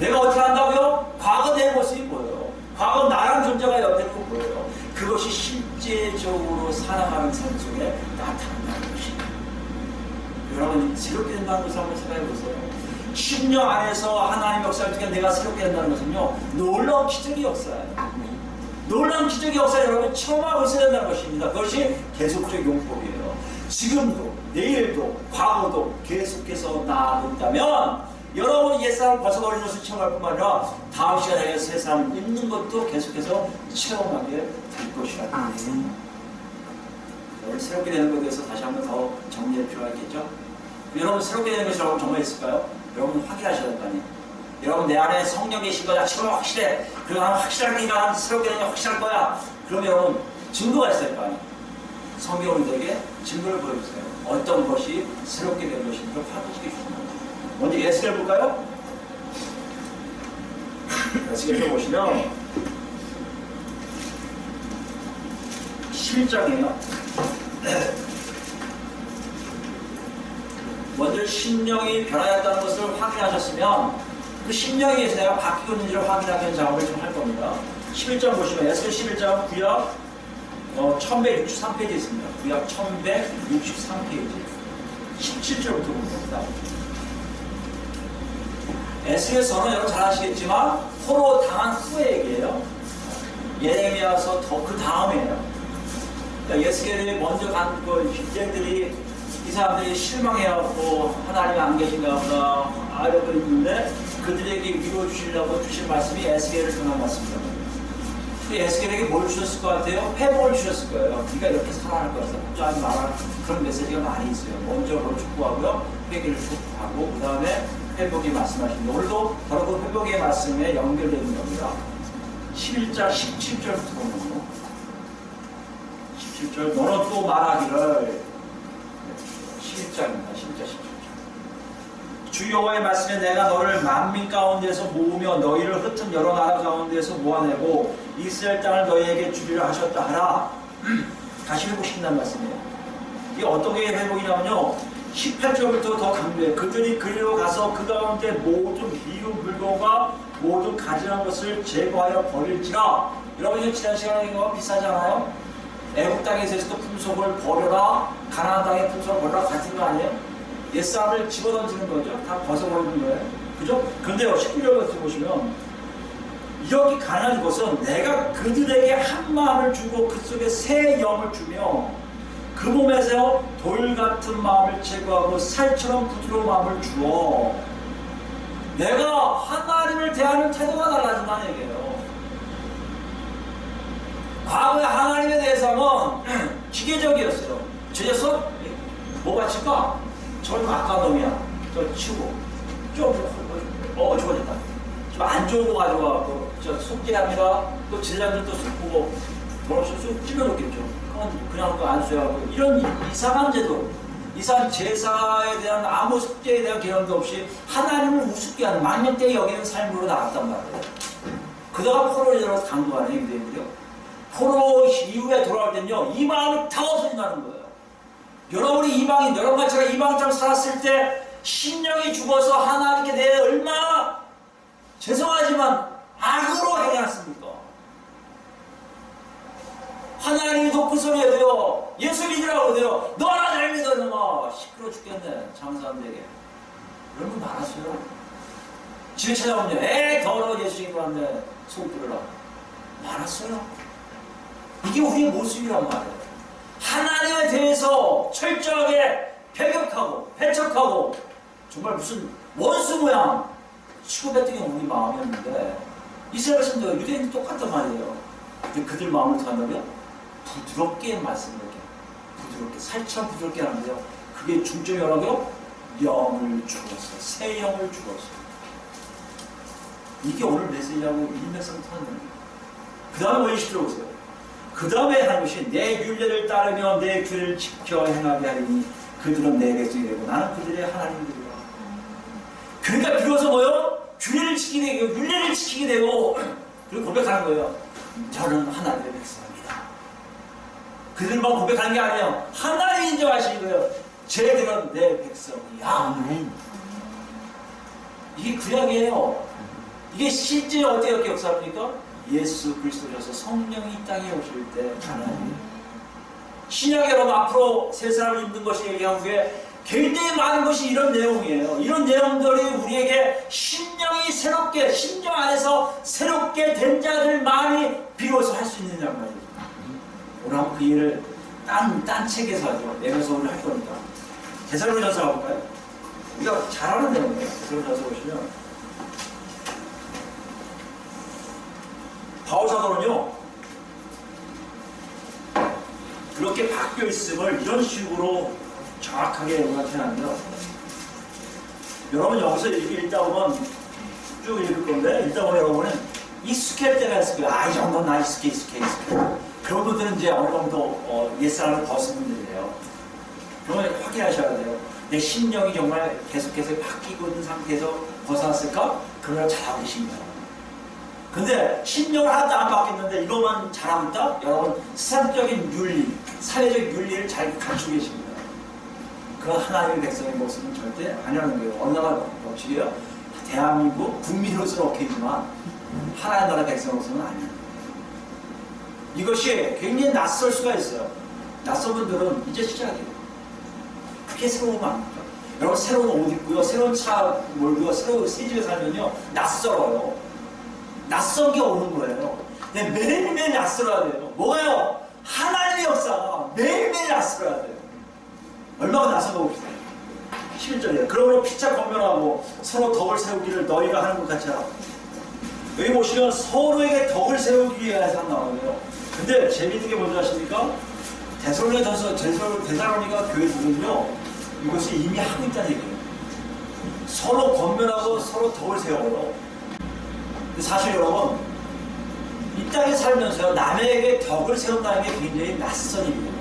내가 어떻게 한다고요? 과거 내 모습이 보여요. 과거 나랑 존재가 연대는 거 보여요. 그것이 실제적으로 살아가는 삶 속에 나타난다는 것입니다. 여러분, 새롭게 된다는 것을 한번 생각해 보세요. 10년 안에서 하나님 역사를 통해 내가 새롭게 된다는 것은요, 놀라운 기적의 역사예요. 놀라운 기적의 역사를 여러분 체험하고 있어야 된다는 것입니다. 그것이 계속적 용법이에요. 지금도, 내일도, 과거도 계속해서 나아간다면 여러분 옛사람 벗어버리는 것을 체험할 뿐만 아니라 다음 시간에 새 사람 있는 것도 계속해서 체험하게 될 것이라는 거예요. 여러분 새롭게 되는 것에 대해서 다시 한번 더 정리할 필요가 있겠죠? 여러분 새롭게 되는 것이 여러분 정말 있을까요? 여러분 확인하셔야 될 거 아니에요. 여러분 내 안에 성령 계신 거야. 지금 확실해. 그리고 나는 확실하니까 나는 새롭게 되는 게 확실할 거야. 그럼 여러분 증거가 있을 거 아니에요. 성경을 우리에게 증거를 보여주세요. 어떤 것이 새롭게 된 것인지를 확인시켜 주시는 거예요. 먼저 예수를 볼까요? 예수를 보시면 11장이에요. 먼저 심령이 변화했다는 것을 확인하셨으면 그 심령에 의해서 내가 바뀌고 있는지를 확인하기 위한 작업을 좀 할 겁니다. 11장 보시면 에스겔 11장 구약 1163페이지 있습니다. 구약 1163페이지 17절부터 보면 됩니다. 에스겔서는 여러분 잘 아시겠지만 포로 당한 후의 얘기예요. 예레미야서 더 그 다음이에요. 그러니까 에스겔이 먼저 간 그 힙쟁들이 이 사람들이 실망해갖고 하나님 안 계신가 보다 알고 있는데 그들에게 위로 주시려고 주신 말씀이 에스겔을 통한 말씀입니다. 에스겔에게 뭘 주셨을 것 같아요? 회복을 주셨을 거예요. 네가 이렇게 살아갈 거라서 걱정하지 마라. 그런 메시지가 많이 있어요. 먼저 뭘 촉구하고요. 회개를 촉구하고 그 다음에 회복의 말씀하십니다. 오늘도 바로 그 회복의 말씀에 연결되는 겁니다. 11장 17절부터 보면 17절 너는 또 말하기를 11장입니다. 11장 17절 주 여호와의 말씀에 내가 너를 만민 가운데서 모으며 너희를 흩은 여러 나라 가운데서 모아내고 이스라엘 땅을 너희에게 주리라 하셨다 하라. 다시 회복시킨다는 말씀이에요. 이게 어떤 게 회복이냐면요 18절부터 더 강조해요. 그들이 그리로 가서 그 가운데 모든 미운 물건과 모든 가증한 것을 제거하여 버릴지라. 여러분 지난 시간에 이거 비싸잖아요. 애국 땅에서도 품속을 버려라. 가나안 땅의 품속을 버려라. 같은 거 아니에요? 옛사람을 집어던지는 거죠. 다 벗어버리는 거예요. 그죠? 그런데요 19절부터 보시면 이렇게 가난한 것은 내가 그들에게 한 마음을 주고 그 속에 새 영을 주며 그 몸에서 돌 같은 마음을 제거하고 살처럼 부드러운 마음을 주어. 내가 하나님을 대하는 태도가 달라진다는 얘기예요. 과거에 하나님에 대해서는 기계적이었어요. 저 녀석 뭐 바칠까? 저는 악한 놈이야. 저 치우고 좋아졌다. 좀 안 좋은 거 가져와갖고 저 속죄합니다. 또 제자들도 속 보고 뭐라고 쑥 찔러놓겠죠. 그냥 그 안수하고 이런 이상한 제도, 이상한 제사에 대한 아무 숙제에 대한 개념도 없이 하나님을 우습게 하는 만년때 여기는 삶으로 나갔단 말이에요. 그다가 포로에 들어가서 강도하는 얘기들이요. 포로 이후에 돌아올 때는요 이 마음을 다 없어진다는 거예요. 여러분이 이방인, 여러분과 제가 이방처럼 살았을 때 심령이 죽어서 하나님께 대해 얼마나 죄송하지만 악으로 행해놨습니까? 하나님이 높은 소리 해도요 예수 믿으라고 해도요 너나 잘 믿어 너마 시끄러워 죽겠네 장사한데게 이런 분 많았어요. 집에 찾아오면 에이 더러워 예수 믿고 왔네 속 부르라 많았어요. 이게 우리의 모습이란 말이에요. 하나님에 대해서 철저하게 배격하고 배척하고 정말 무슨 원수 모양 취급했던 게 우리 마음이었는데 이스라엘 백성도 유대인도 똑같단 말이에요. 근데 그들 마음을 어떻게 한다고요? 부드럽게 말씀을 이렇게 부드럽게 살처럼 부드럽게 하는데요. 그게 중점이 뭐라고요? 영을 주어서, 새 영을 주어서. 이게 오늘 메시지하고 일맥상통하는 거예요. 그 다음에 뭐 20절 보세요. 그 다음에 하는 것이 내 율례를 따르며 내 규례를 지켜 행하게 하리니 그들은 내 백성이 되고 나는 그들의 하나님이 되리라. 그러니까 비로소 뭐요? 규례를 지키게 되고 율례를 지키게 되고 그리고 고백하는 거예요. 저는 하나님의 백성입니다. 그들만 고백하는 게 아니에요. 하나님이 인정하시는 거예요. 쟤들은 내 백성이야. 이게 구약이에요. 이게 실제 어떻게 역사합니까? 예수 그리스도셔서 성령이 이 땅에 오실 때 하나님. 신약에 여러분 앞으로 세 사람을 입는 것이 얘기한 후에 굉장히 많은 것이 이런 내용이에요. 이런 내용들이 우리에게 심령이 새롭게, 심령 안에서 새롭게 된 자들만이 비로소 할 수 있는 양 말이죠. 오늘 한번 그 일을 딴 책에서 하죠. 에베소를 할 거니까. 데살로니가서 가볼까요? 우리가 잘 아는 내용이에요. 데살로니가서 보시면 바울 사도는요, 그렇게 바뀌어 있음을 이런 식으로 정확하게 요약해놨는데요. 여러분 여기서 읽다 보면 쭉 읽을 건데, 읽다 보면 여러분은 익숙할 때가 있을 거예요. 이 정도는 나 익숙해. 그런 분들은 이제 어느 정도 옛사람을 벗은 분들이에요. 그러면 확인하셔야 돼요. 내 심령이 정말 계속해서 바뀌고 있는 상태에서 벗어났을까? 그걸 잘하고 계십니다. 근데 심령을 하나도 안 바뀌었는데 이것만 잘하고 있다? 여러분 세상적인 윤리, 사회적 윤리를 잘 갖추고 계십니다. 그건 하나님의 백성의 모습은 절대 아니라는 거예요. 어느 나라 법칙이에요? 대한민국 국민으로서는 오케이지만 하나의 나라 백성으로서는 아니에요. 이것이 굉장히 낯설 수가 있어요. 낯선 분들은 이제 시작이에요. 그게 새로운 거 아닙니까? 여러분 새로운 옷 입고요, 새로운 차 몰고요, 새로운 새 집에 살면요 낯설어요. 낯선 게 오는 거예요. 매일매일 낯설어야 돼요. 뭐가요? 하나님의 역사가 매일매일 낯설어야 돼요. 얼마나 낯선 거 봅시다. 11절이에요. 그러므로 피차 권면하고 서로 덕을 세우기를 너희가 하는 것 같이 하라. 여기 보시면 서로에게 덕을 세우기 위해서 나오네요. 근데 재밌는 게 뭔지 아십니까? 데살로니가 교회들은요 이것을 이미 하고 있다는 얘기예요. 서로 권면하고 서로 덕을 세워요. 사실 여러분 이 땅에 살면서요 남에게 덕을 세운다는 게 굉장히 낯선 일이에요.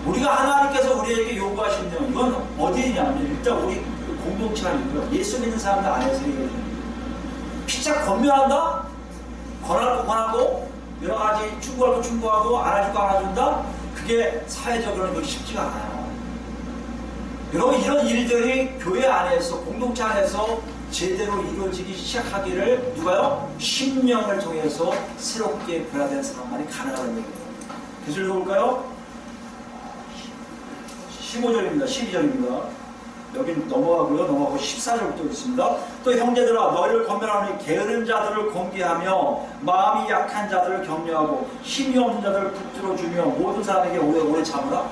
우리가 하나님께서 우리에게 요구하신 내용 이건 어디냐면 일단 우리 공동체 아니고요 예수 믿는 사람들 안에서 피차 권면한다? 권하고 여러 가지 충고할 거 충고하고 안아줄 거 안아준다? 그게 사회적으로는 그렇게 쉽지가 않아요. 여러분 이런 일들이 교회 안에서 공동체 안에서 제대로 이루어지기 시작하기를 누가요? 심령을 통해서 새롭게 변화된 사람만이 가능하다는 얘기예요. 계속 읽어볼까요? 15절입니다. 12절입니다. 여긴 넘어가고 14절부터 있습니다. 또 형제들아 너희를 권면하노니 게으른 자들을 공개하며 마음이 약한 자들을 격려하고 힘이 없는 자들을 붙들어주며 모든 사람에게 오래 참으라.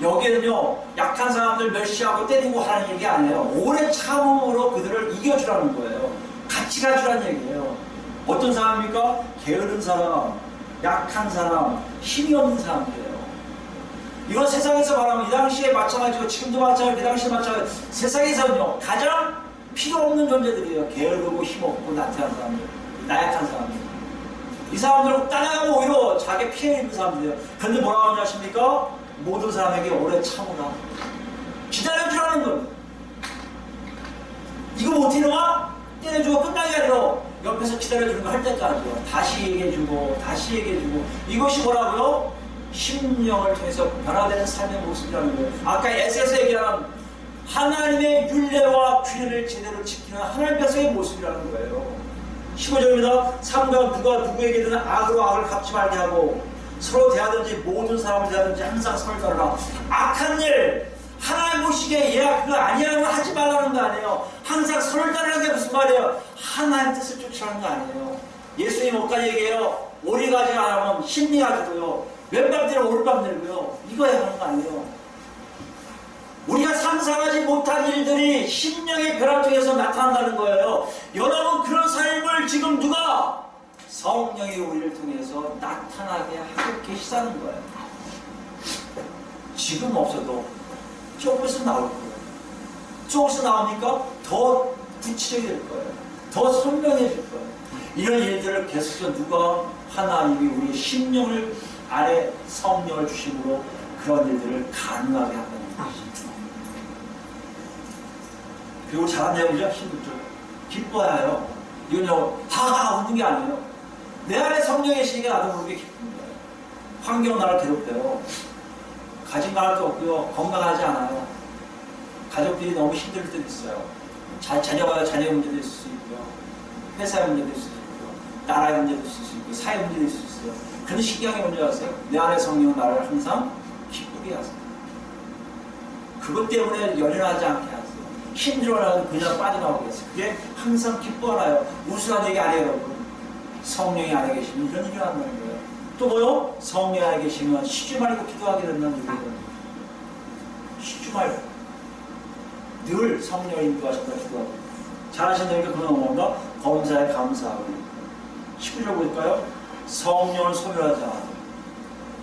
여기에는요 약한 사람들 멸시하고 때리고 하는 얘기 아니에요. 오래 참음으로 그들을 이겨주라는 거예요. 같이 가주라는 얘기예요. 어떤 사람입니까? 게으른 사람, 약한 사람, 힘이 없는 사람들이에요. 이건 세상에서 말하면 이 당시에 마찬가지고 지금도 마찬가지고 그 당시에 마찬가지고 세상에서는요 가장 필요 없는 존재들이에요. 게으르고 힘없고 나태한 사람들, 나약한 사람들. 이 사람들은 따라가고 오히려 자기 피해 입는 사람들이에요. 그런데 뭐라고 하는지 아십니까? 모든 사람에게 오래 참으라. 기다려주라는 거예요. 이거 못해놓아? 때려주고 끝나게 아니라 옆에서 기다려주는 거 할 때까지요. 다시 얘기해주고 다시 얘기해주고 이것이 뭐라고요? 심령을 통해서 변화되는 삶의 모습이라는 거예요. 아까 에스에서 얘기한 하나님의 율례와 규례를 제대로 지키는 하나님 백성의 모습이라는 거예요. 15절입니다. 삼가 누가 누구에게든 악으로 악을 갚지 말게 하고 서로 대하든지 모든 사람을 대하든지 항상 선을 따르라. 악한 일 하나님 보시기에 얘가 그거 아니라고 하지 말라는 거 아니에요. 항상 선을 따르는 게 무슨 말이에요? 하나님 뜻을 쫓으라는 거 아니에요. 예수님 뭐까지 얘기해요? 오리가지 안 하면 심리 가지고요 왼밤 되면 오른밤 되고요 이거야 하는 거 아니에요. 우리가 상상하지 못한 일들이 심령의 변화 통해서 나타난다는 거예요. 여러분 그런 삶을 지금 누가? 성령이 우리를 통해서 나타나게 하고 계시다는 거예요. 지금 없어도 조금씩 나올 거예요. 조금씩 나오니까 더 구체적이 될 거예요. 더 선명해질 거예요. 이런 일들을 계속해서 누가 하나님이 우리 심령을 안에 성령을 주심으로 그런 일들을 가능하게 한다는 것이죠. 그리고 잘한 내용이죠. 힘들죠. 기뻐야 해요. 이건요, 하하 웃는 게 아니에요. 내 안에 성령이 계시니까 나도 모르게 기쁜 거예요. 환경 나를 괴롭혀요. 가진 말도 없고요. 건강하지 않아요. 가족들이 너무 힘들 때도 있어요. 자녀가 자녀 문제도 있을 수 있고요. 회사의 문제도 있을 수 있고요. 나라의 문제도 있을 수 있고 사회 문제도 있을 수 있어요. 그런 신기한 게 뭔지 아세요? 내 안에 성령은 나를 항상 기쁘게 하세요. 그것 때문에 연연하지 않게 하세요. 힘들어라도 그냥 빠져나오게 하세요. 그게 항상 기뻐하나요? 우스운 얘기 아니에요, 여러분. 성령이 안에 계시면 이런 일이 한다는 거예요. 또 뭐요? 성령이 안에 계시면 쉬지 말고 기도하게 된다는 얘기예요. 쉬지 말고 늘 성령이 인도하신다 기도하고 잘하신다니까 그건 뭔가 범사에 감사하고 19절 볼까요? 성령을 소멸하지 않아.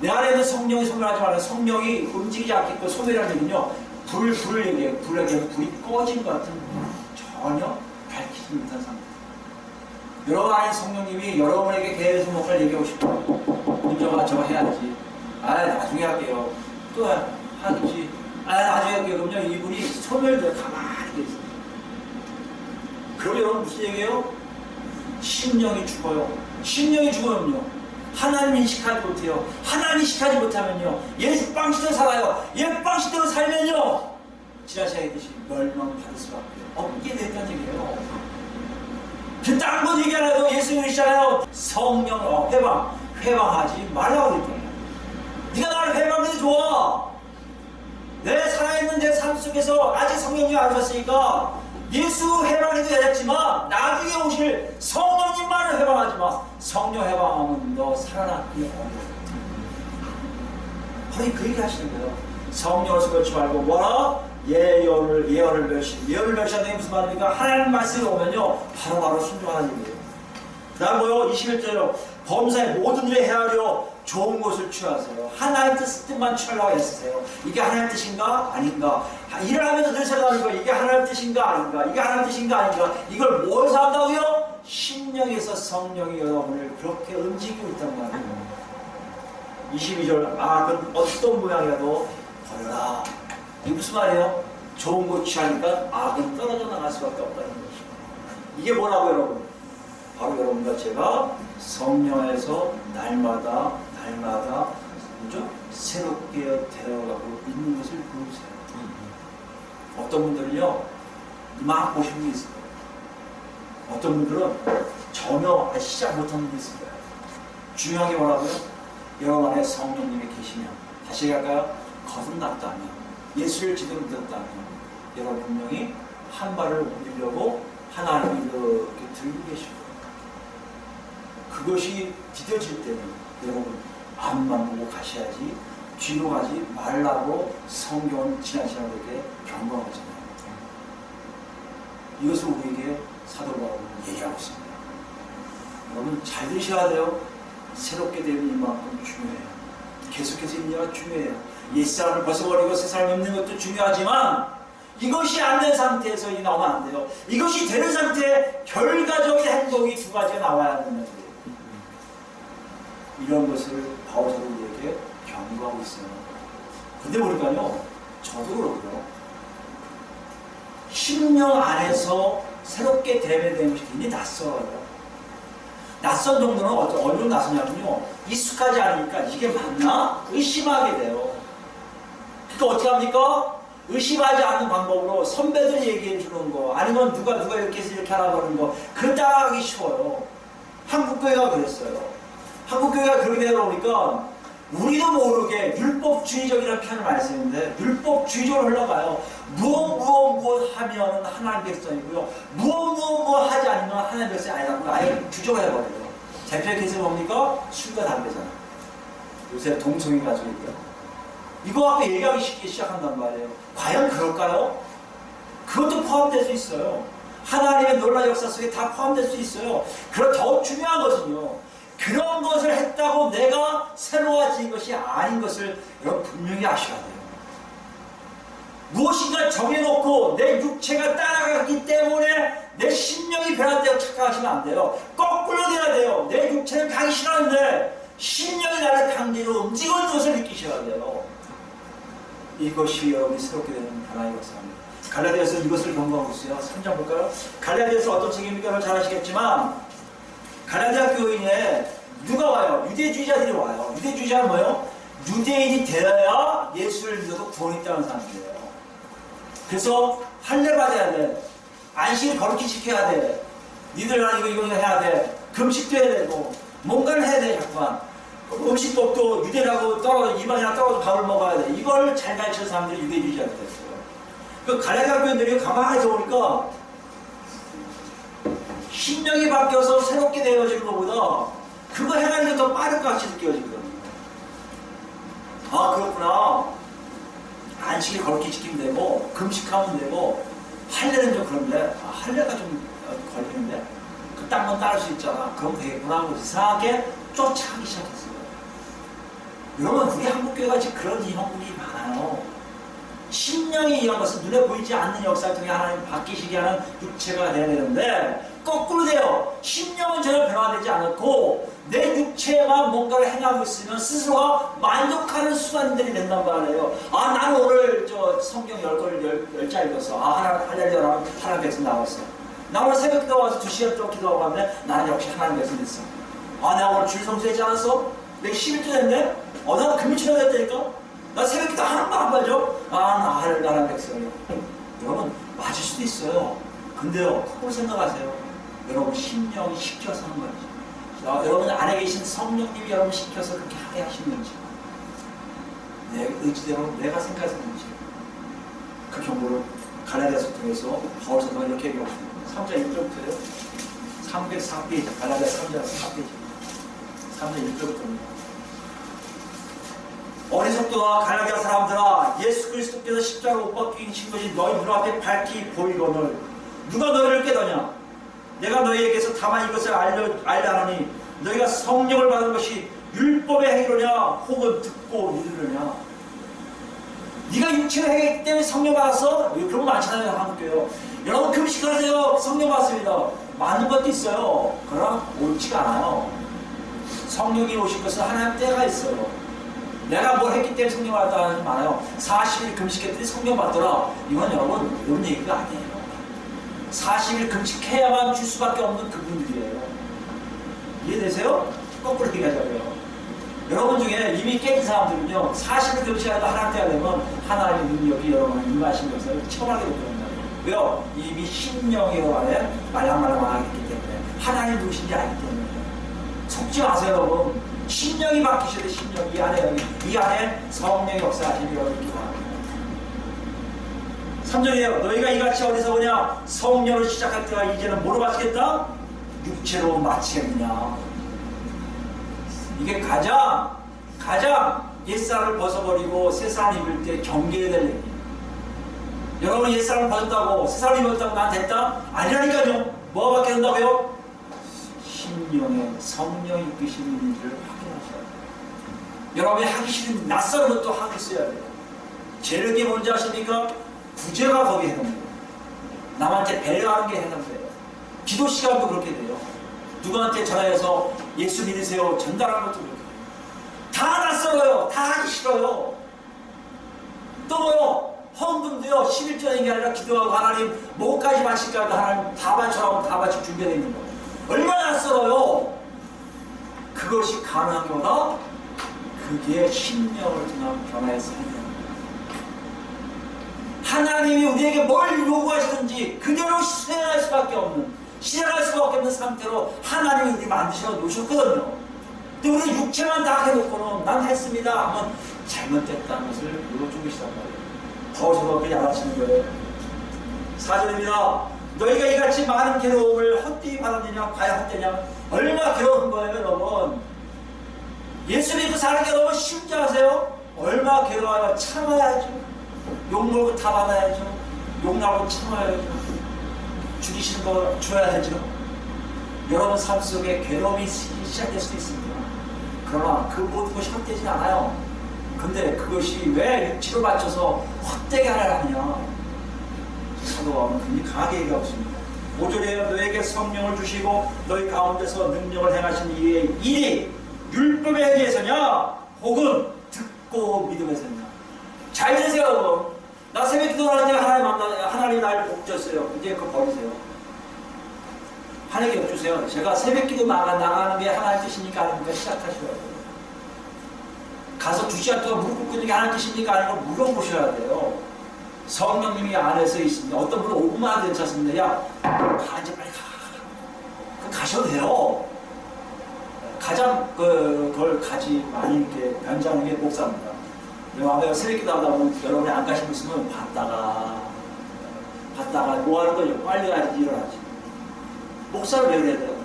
내 안에 있는 성령이 소멸하지 않아. 성령이 움직이지 않겠고 소멸하는 얘기는요. 불을 얘기해요. 불이 꺼진 것 같은 전혀 밝히지 못한 상태. 여러분 안에 성령님이 여러분에게 계속 뭔가를 얘기하고 싶어요. 문정아 저거 해야지. 나중에 할게요. 또 하겠지. 나중에 할게요. 그럼요 이분이 소멸돼요. 가만히 계세요. 그럼 여러분 무슨 얘기예요? 심령이 죽어요. 심령이 죽으면요 하나님 인식하지 못해요. 하나님 인식하지 못하면요 예수 방식대로 살아요. 예수 방식대로 살면요 지난 시간에 했듯이 멸망받을 수밖에 없게 됐다는 얘기예요. 그 딴 건 얘기 안 해도 예수님이시잖아요. 성령 회방하지 말라고 그랬잖아요. 네가 나를 회방해도 좋아. 내 살아있는 내 삶 속에서 아직 성령님이 안 오셨으니까 예수 회방해도 되겠지만 나중에 오실 성령님만을 회방하지 마. 성령 회방하면 너 살아남기 어려워. 거의 그 얘기 하시는 거예요. 성령을 소멸치 말고 뭐라? 예언을 멸시한다는 게 무슨 말입니까? 하나님 말씀이 오면요 바로 순종하는 얘기예요. 그 다음 뭐요? 21절요. 범사의 모든 일에 헤아려 좋은 것을 취하세요. 하나님 뜻만 취하려고 애쓰세요. 이게 하나님 뜻인가? 아닌가? 일을 하면서 늘 생각하니까 이게 하나님 뜻인가? 아닌가? 이게 하나님 뜻인가? 아닌가? 이걸 뭘서 한다고요? 심령에서 성령이 여러분을 그렇게 움직이고 있단 말이에요. 22절 그럼 어떤 모양이라도 버려라. 이게 무슨 말이에요? 좋은 것 취하니까 악은 떨어져 나갈 수밖에 없다는 것이죠. 이게 뭐라고 여러분? 바로 여러분과 제가 성령에서 날마다 뭐죠? 새롭게 되어가고 있는 것을 보세요. 어떤 분들은요 막 보시는 게 있을 거예요. 어떤 분들은 전혀 시작 못하는 게 있을 거예요. 중요한 게 뭐라고요? 여러분 안에 성령님이 계시면 다시 얘기할까요? 거듭났다면 예수를 지금 믿었다면 여러분 분명히 한 발을 옮기려고 하나님이 이렇게 들고 계시고 그것이 디뎌질 때는 여러분 앞만 보고 가셔야지 뒤로 가지 말라고 성경은 지난 시간에 경고하잖아요. 이것을 우리에게 사도 바울은 얘기하고 있습니다. 여러분 잘 들으셔야 돼요. 새롭게 되는 이만큼 중요해요. 계속해서 있느냐가 중요해요. 옛사람을 벗어버리고 새사람을 입는 것도 중요하지만 이것이 안 된 상태에서 나오면 안 돼요. 이것이 되는 상태에 결과적인 행동이 두 가지가 나와야 하는 거예요. 이런 것을 바울 사도 우리에게 경고하고 있어요. 근데 보니까요, 저도 그렇고요. 심령 안에서 새롭게 대매되는 것이 굉장히 낯설어요. 낯선 정도는 어느 정도 낯서냐면요, 익숙하지 않으니까 이게 맞나? 의심하게 돼요. 그러니까 어떻게 합니까? 의심하지 않는 방법으로 선배들이 얘기해 주는 거, 아니면 누가 이렇게 해서 이렇게 하라고 하는 거, 그거 따라하기 쉬워요. 한국교회가 그랬어요. 한국교회가 그렇게 되다 보니까 우리도 모르게 율법주의적이라는 표현을 많이 쓰는데 율법주의적으로 흘러가요. 무엇 하면 하나님 백성이고요. 무엇 하지 않으면 하나님 백성이 아니라고 아예 규정을 해버려요. 대표의 케이스는 뭡니까? 술과 담배잖아요. 요새 동성애 가지고 있고요. 이거 갖고 얘기하기 쉽게 시작한단 말이에요. 과연 그럴까요? 그것도 포함될 수 있어요. 하나님의 놀라운 역사 속에 다 포함될 수 있어요. 그럼 더 중요한 것은요, 그런 것을 했다고 내가 새로워진 것이 아닌 것을 여러분 분명히 아셔야 돼요. 무엇인가 정해놓고 내 육체가 따라가기 때문에 내 심령이 변한다고 착각하시면 안 돼요. 거꾸로 돼야 돼요. 내 육체는 가기 싫었는데 심령이 나를 강제로 움직이는 것을 느끼셔야 돼요. 이것이 여러분이 새롭게 되는 하나의 역사입니다. 갈라디아서 이것을 경고하고 있어요. 3장 볼까요? 갈라디아서 어떤 책입니까? 여러분 잘 아시겠지만 갈라디아 교인에 누가 와요? 유대주의자들이 와요. 유대주의자는 뭐예요? 유대인이 되어야 예수를 믿어도 구원이 있다는 사람들이에요. 그래서 할례 받아야 돼. 안식을 거룩히 지켜야 돼. 니들 이거 해야 돼. 금식도 해야 되고 뭔가를 해야 돼. 자꾸만 음식법도 유대라고 떨어져 이방이랑 떨어져 밥을 먹어야 돼. 이걸 잘 가르치는 사람들이 유대주의자들 됐어요. 그 갈라디아 교인들이 가만히 있어보니까 심령이 바뀌어서 새롭게 되어지는 것보다 그거 해가는 게 더 빠를 것 같이 느껴지거든요. 아 그렇구나. 안식을 거룩히 지키면 되고 금식하면 되고 할례는 좀 그런데 할례가 좀 걸리는데 그 딴 건 따를 수 있잖아. 그럼 되겠구나 하고 이상하게 쫓아가기 시작했어요. 여러분 우리 한국교회가 지금 그런 형국이 많아요. 심령이 이런 것은 눈에 보이지 않는 역사를 통해 하나님 바뀌시게 하는 육체가 되어야 되는데 거꾸로 돼요. 심령은 전혀 변화되지 않았고 내 육체가 뭔가를 행하고 있으면 스스로가 만족하는 수단들이 된단 말이에요. 아 나는 오늘 저 성경 10권 10자 읽었어. 아 할렐루야 하나님 백성 나왔어. 나 오늘 새벽 기도 와서 2시간 동안 기도하고 왔는데 나는 역시 하나님 백성 됐어. 아 내가 오늘 줄 성수했지 않았어? 내가 11주 됐네? 나 금요일에 됐다니까? 나 새벽 기도 하나도 안 봐줘? 나 하나님 백성이요. 여러분 맞을 수도 있어요. 근데요 그걸 생각하세요. 여러분 심령이 시켜서 하는 거죠. 여러분 안에 계신 성령님이 여러분 시켜서 그렇게 하게 하시는지 내 의지대로 내가 생각했는지 그 경고를 갈라디아서 통해서 바울 사도가 이렇게 얘기하고 있습니다. 3장 1절부터요. 304페이지 갈라디아 3장 4페이지 3장 1절부터입니다. 어리석도와 갈라디아 사람들아 예수 그리스도께서 십자가로 못 박히신 것이 너희 눈앞에 밝히 보이거늘 누가 너희를 깨더냐? 내가 너희에게서 다만 이것을 알려하노니 너희가 성령을 받은 것이 율법의 행위로냐 혹은 듣고 믿으려냐. 네가 육체의 행위이기 때문에 성령 받았어? 그런 거 많잖아요. 한국교회요. 여러분 금식하세요. 성령 받습니다. 맞는 것도 있어요. 그러나 옳지가 않아요. 성령이 오실 것은 하나님 때가 있어요. 내가 뭘 했기 때문에 성령 받았다는 사람이 많아요. 40일 금식했더니 성령 받더라. 이건 여러분 이런 얘기가 아니에요. 40일 금식해야만 줄 수밖에 없는 그분들이에요. 이해되세요? 거꾸로 얘기하자고요. 여러분 중에 이미 깨진 사람들은요 40일 금식하다 하나님 때가 되면 하나님의 능력이 여러분 임하신 것을 처음 하게 됩니다. 왜요? 이미 심령이요 안에 말랑말랑하기 때문에 하나님 누구신지 알기 때문에 속지 마세요 여러분. 심령이 바뀌셔야 돼. 심령 이 안에 성령의 역사하시는 여러분 기도합니다. 3절이에요. 너희가 이같이 어리석으냐? 성령을 시작할 때가 이제는 뭐로 마치겠다? 육체로 마치겠느냐. 이게 가장 옛사람을 벗어버리고 새사람 입을 때 경계해야 될 얘기예요. 여러분 옛사람을 벗었다고 새사람 입었다고 난 됐다? 아니라니까요. 뭐가 바뀌어야 된다고요? 심령에 성령이 이끄시는 일을 확인하셔야 돼요. 여러분이 하기 싫은 낯선 것도 하고 있어야 돼요. 죄력이 뭔지 아십니까? 구제가 거기에 해당돼요. 남한테 배려하는 게 해당돼요. 기도 시간도 그렇게 돼요. 누구한테 전화해서 예수 믿으세요 전달하는 것도 그렇게 돼요. 다 낯설어요. 다 하기 싫어요. 또 뭐요? 헌금도요 11조인 게 아니라 기도하고 하나님 뭐까지 바칠까도 하나님 다 바쳐라고 다 바칠 준비되어 있는 거예요. 얼마나 낯설어요. 그것이 가능한 거다. 그게 심령을 통한 변화의 삶이에요. 하나님이 우리에게 뭘 요구하시든지 그대로 실행할 수밖에 없는 상태로 하나님이 우리 만드셔 놓으셨거든요. 근데 우리 육체만 다 해놓고는 난 했습니다 하면 잘못됐다는 것을 물어주고 계시단 말이에요. 더 저렇게 알아치는 거예요. 4절입니다. 너희가 이같이 많은 괴로움을 헛되이 받았느냐 과연 헛되냐. 얼마나 괴로운 거예요 여러분. 예수 믿고 사는 게 너무 쉽지 않으세요? 얼마나 괴로워요. 참아야죠. 욕먹고 다 받아야죠. 욕나고 참아야죠. 죽이시는 거 줘야죠. 여러분 삶 속에 괴로움이 시작될 수도 있습니다. 그러나 그 모든 것이 헛되지 않아요. 근데 그것이 왜 육체로 맞춰서 헛되게 하느냐? 사도 바울은 굉장히 강하게 얘기하고 있습니다. 5절에 너에게 성령을 주시고 너희 가운데서 능력을 행하신 이의 일이 율법에 의해서냐 혹은 듣고 믿음에서냐. 잘 되세요. 나 새벽 기도를 하는데 하나님 나를 복 줬어요. 이제 그거 버리세요. 하나님께 여쭈세요. 제가 새벽 기도 나가는 게 하나님 뜻입니까? 아닙니까? 시작하셔야 돼요. 가서 2시간 동안 무릎 꿇는 게 하나님 뜻입니까? 아니면 물어보셔야 돼요. 성령님이 안에서 있습니다. 어떤 분은 5분만 하도 괜찮습니다. 야, 가, 이제 빨리 가. 가셔도 돼요. 가장 그걸 가지 많이 이렇게 변장하는 게 목사입니다. 아마 새벽기도 하다 보면 여러분이 안 가시고 있으면 봤다가 뭐 하는 거죠? 빨리 가야지 일어나지. 목사를 왜 그래야 돼요?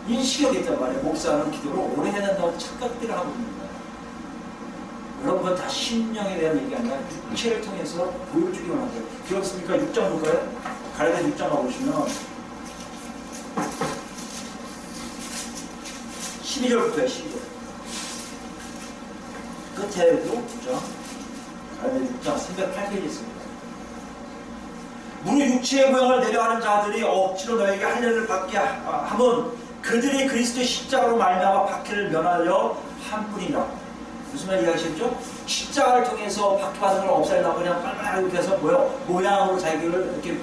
인식이 있단 말이에요. 목사는 기도를 오래 해야 된다고 착각들을 하고 있는 거예요. 여러분 다 심령에 대한 얘기가 아니라 육체를 통해서 보여주기만 하세요. 그렇습니까? 6장 볼까요? 갈라디아 6장 가보시면 12절부터요. 12절 끝에도 6장 갈라디아 6장 308페이지 있습니다. 무릇 육체의 모양을 내려하는 자들이 억지로 너에게 할례를 받게 하면 그들이 그리스도의 십자가로 말미암아 박해를 면하려 한 뿐이라. 무슨 말 이해하시겠죠? 십자가를 통해서 박해받은 걸 없애려고 그냥 빨리 이렇게 해서 모양으로 자기를 이렇게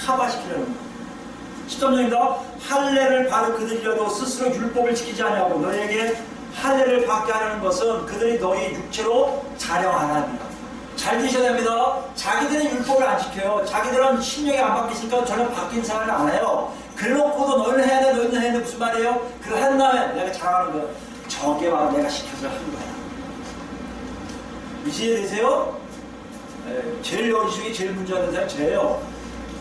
커버시키려는 거예요. 13절입니다. 할례를 받은 그들이라도 스스로 율법을 지키지 아니하고 너에게 할례를 받게 하려는 것은 그들이 너희 육체로 자령하나입니다. 잘 드셔야 됩니다. 자기들은 율법을 안 지켜요. 자기들은 신령이 안 바뀌니까 전혀 바뀐 생활을 안 해요. 그래놓고도 너희는 해야 돼, 너희는 해야 돼. 무슨 말이에요? 그거 한 다음에 내가 자랑하는 거예요. 저게 바로 내가 시켜서 한 거야. 이해되세요? 제일 어리 중에 제일 문제 없는 사람이 저예요.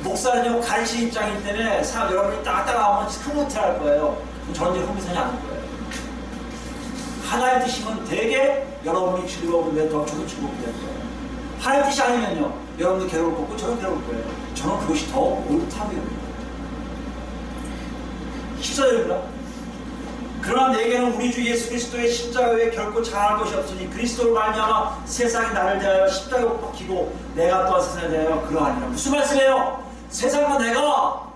목사는요, 가르치는 입장이기 때문에 여러분이 따따 나오면 흐뭇해 할 거예요. 저는 이제 흐뭇하지 않을 거예요. 하나의 뜻이면 되게 여러분이 즐거운데 더 저도 즐겁게 될 거예요. 하나의 뜻이 아니면요, 여러분도 괴로울 거고 저도 괴로울 거예요. 저는 그것이 더 옳다고요. 14절입니다. 그러나 내게는 우리 주 예수 그리스도의 십자가 외에 결코 잘할 것이 없으니 그리스도를 말미암아 세상이 나를 대하여 십자가에 못 박히고 내가 또한 세상에 대하여 그러하니라. 무슨 말씀이에요? 세상과 내가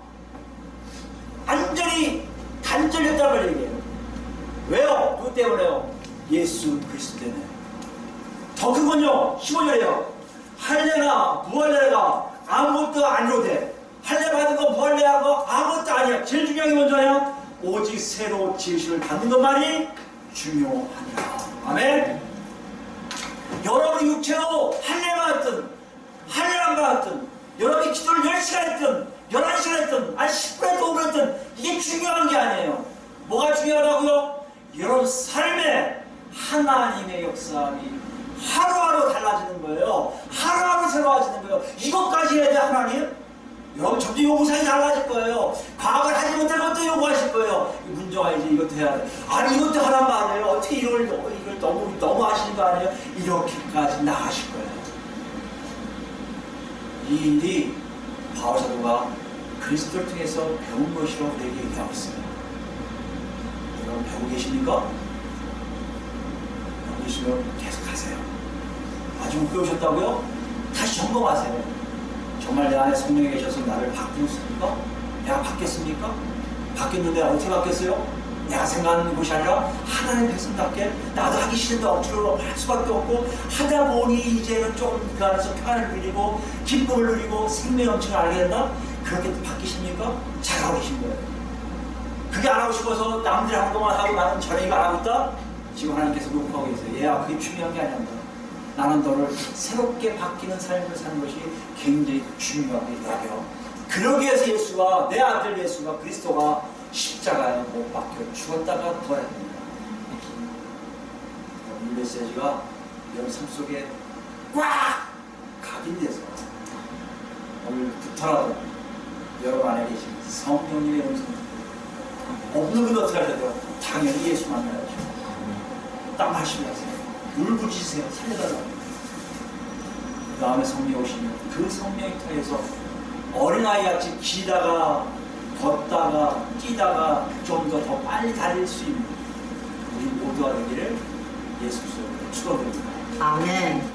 완전히 단절됐다는 걸 얘기해요. 왜요? 누구 때문에요? 예수 그리스도 때문에. 더 큰 건요, 15절이에요. 할례나 무할례가 아무것도 아니로되 할례 받은 거 무할례한 거 아무것도 아니야. 제일 중요한 게 뭔지요? 오직 새로 지으심을 받는 것만이 중요하니라. 아멘. 여러분이 육체로 할례 받았든 할례 안 받았든 여러분이 기도를 10시간 했든 11시간 했든 아니 10분 했든 5분 했든 이게 중요한 게 아니에요. 뭐가 중요하다고요? 여러분 삶에 하나님의 역사함이 하루하루 달라지는 거예요. 하루하루 새로워지는 거예요. 이것까지 해야 돼 하나님? 여러분 점점 요구사항이 달라질 거예요. 과거를 하지 못할 것도 요구하실 거예요. 문제가 이제 이것도 해야 돼. 아니 이것도 하란 말이에요. 어떻게 이걸 너무 하시는 거 아니에요? 이렇게까지 나가실 거예요. 이 일이 바울 사도가 그리스도를 통해서 배운 것이라고 우리에게 얘기하고 있어요. 여러분 배우고 계십니까? 배우고 계시면 계속 하세요. 아직 못 배우셨다고요? 다시 점검하세요. 정말 내 안에 성령이 계셔서 나를 바꾸셨습니까? 내가 바뀌었습니까? 바뀌었는데 어떻게 바뀌었어요? 내가 생각하는 것이 아니라 하나님의 백성답게 나도 하기 싫은데 억지로 할 수밖에 없고 하다 보니 이제는 조금 그 안에서 평안을 누리고 기쁨을 누리고 생명의 넘치를 알게 된다? 그렇게 바뀌십니까? 잘하고 계신 거예요. 그게 안 하고 싶어서 남들이 하는 것만 하고 나는 저녁에 안 하고 있다? 지금 하나님께서 녹음하고 계세요. 얘야 그게 중요한 게 아니야. 나는 너를 새롭게 바뀌는 삶을 사는 것이 굉장히 중요하게 여겨. 그러기 위해서 예수가 내 아들 예수가 그리스도가 십자가에 못 박혀 죽었다가 부활했습니다. 이 메시지가 여러분 삶 속에 꽉 각인돼서 오늘부터라도 여러분 안에 계신 성령님의 음성 없는 건 어떻게 하셔야 돼요? 당연히 예수 만나야죠. 딱 말씀하세요. 울부짖으세요. 살려달라고. 그 다음에 성령이 오시면 그 성령이 통해서 어린아이같이 기다가 걷다가 뛰다가 좀 더 빨리 달릴 수 있는 우리 모두가 되기를 예수 그리스도로 축원드립니다. 아멘.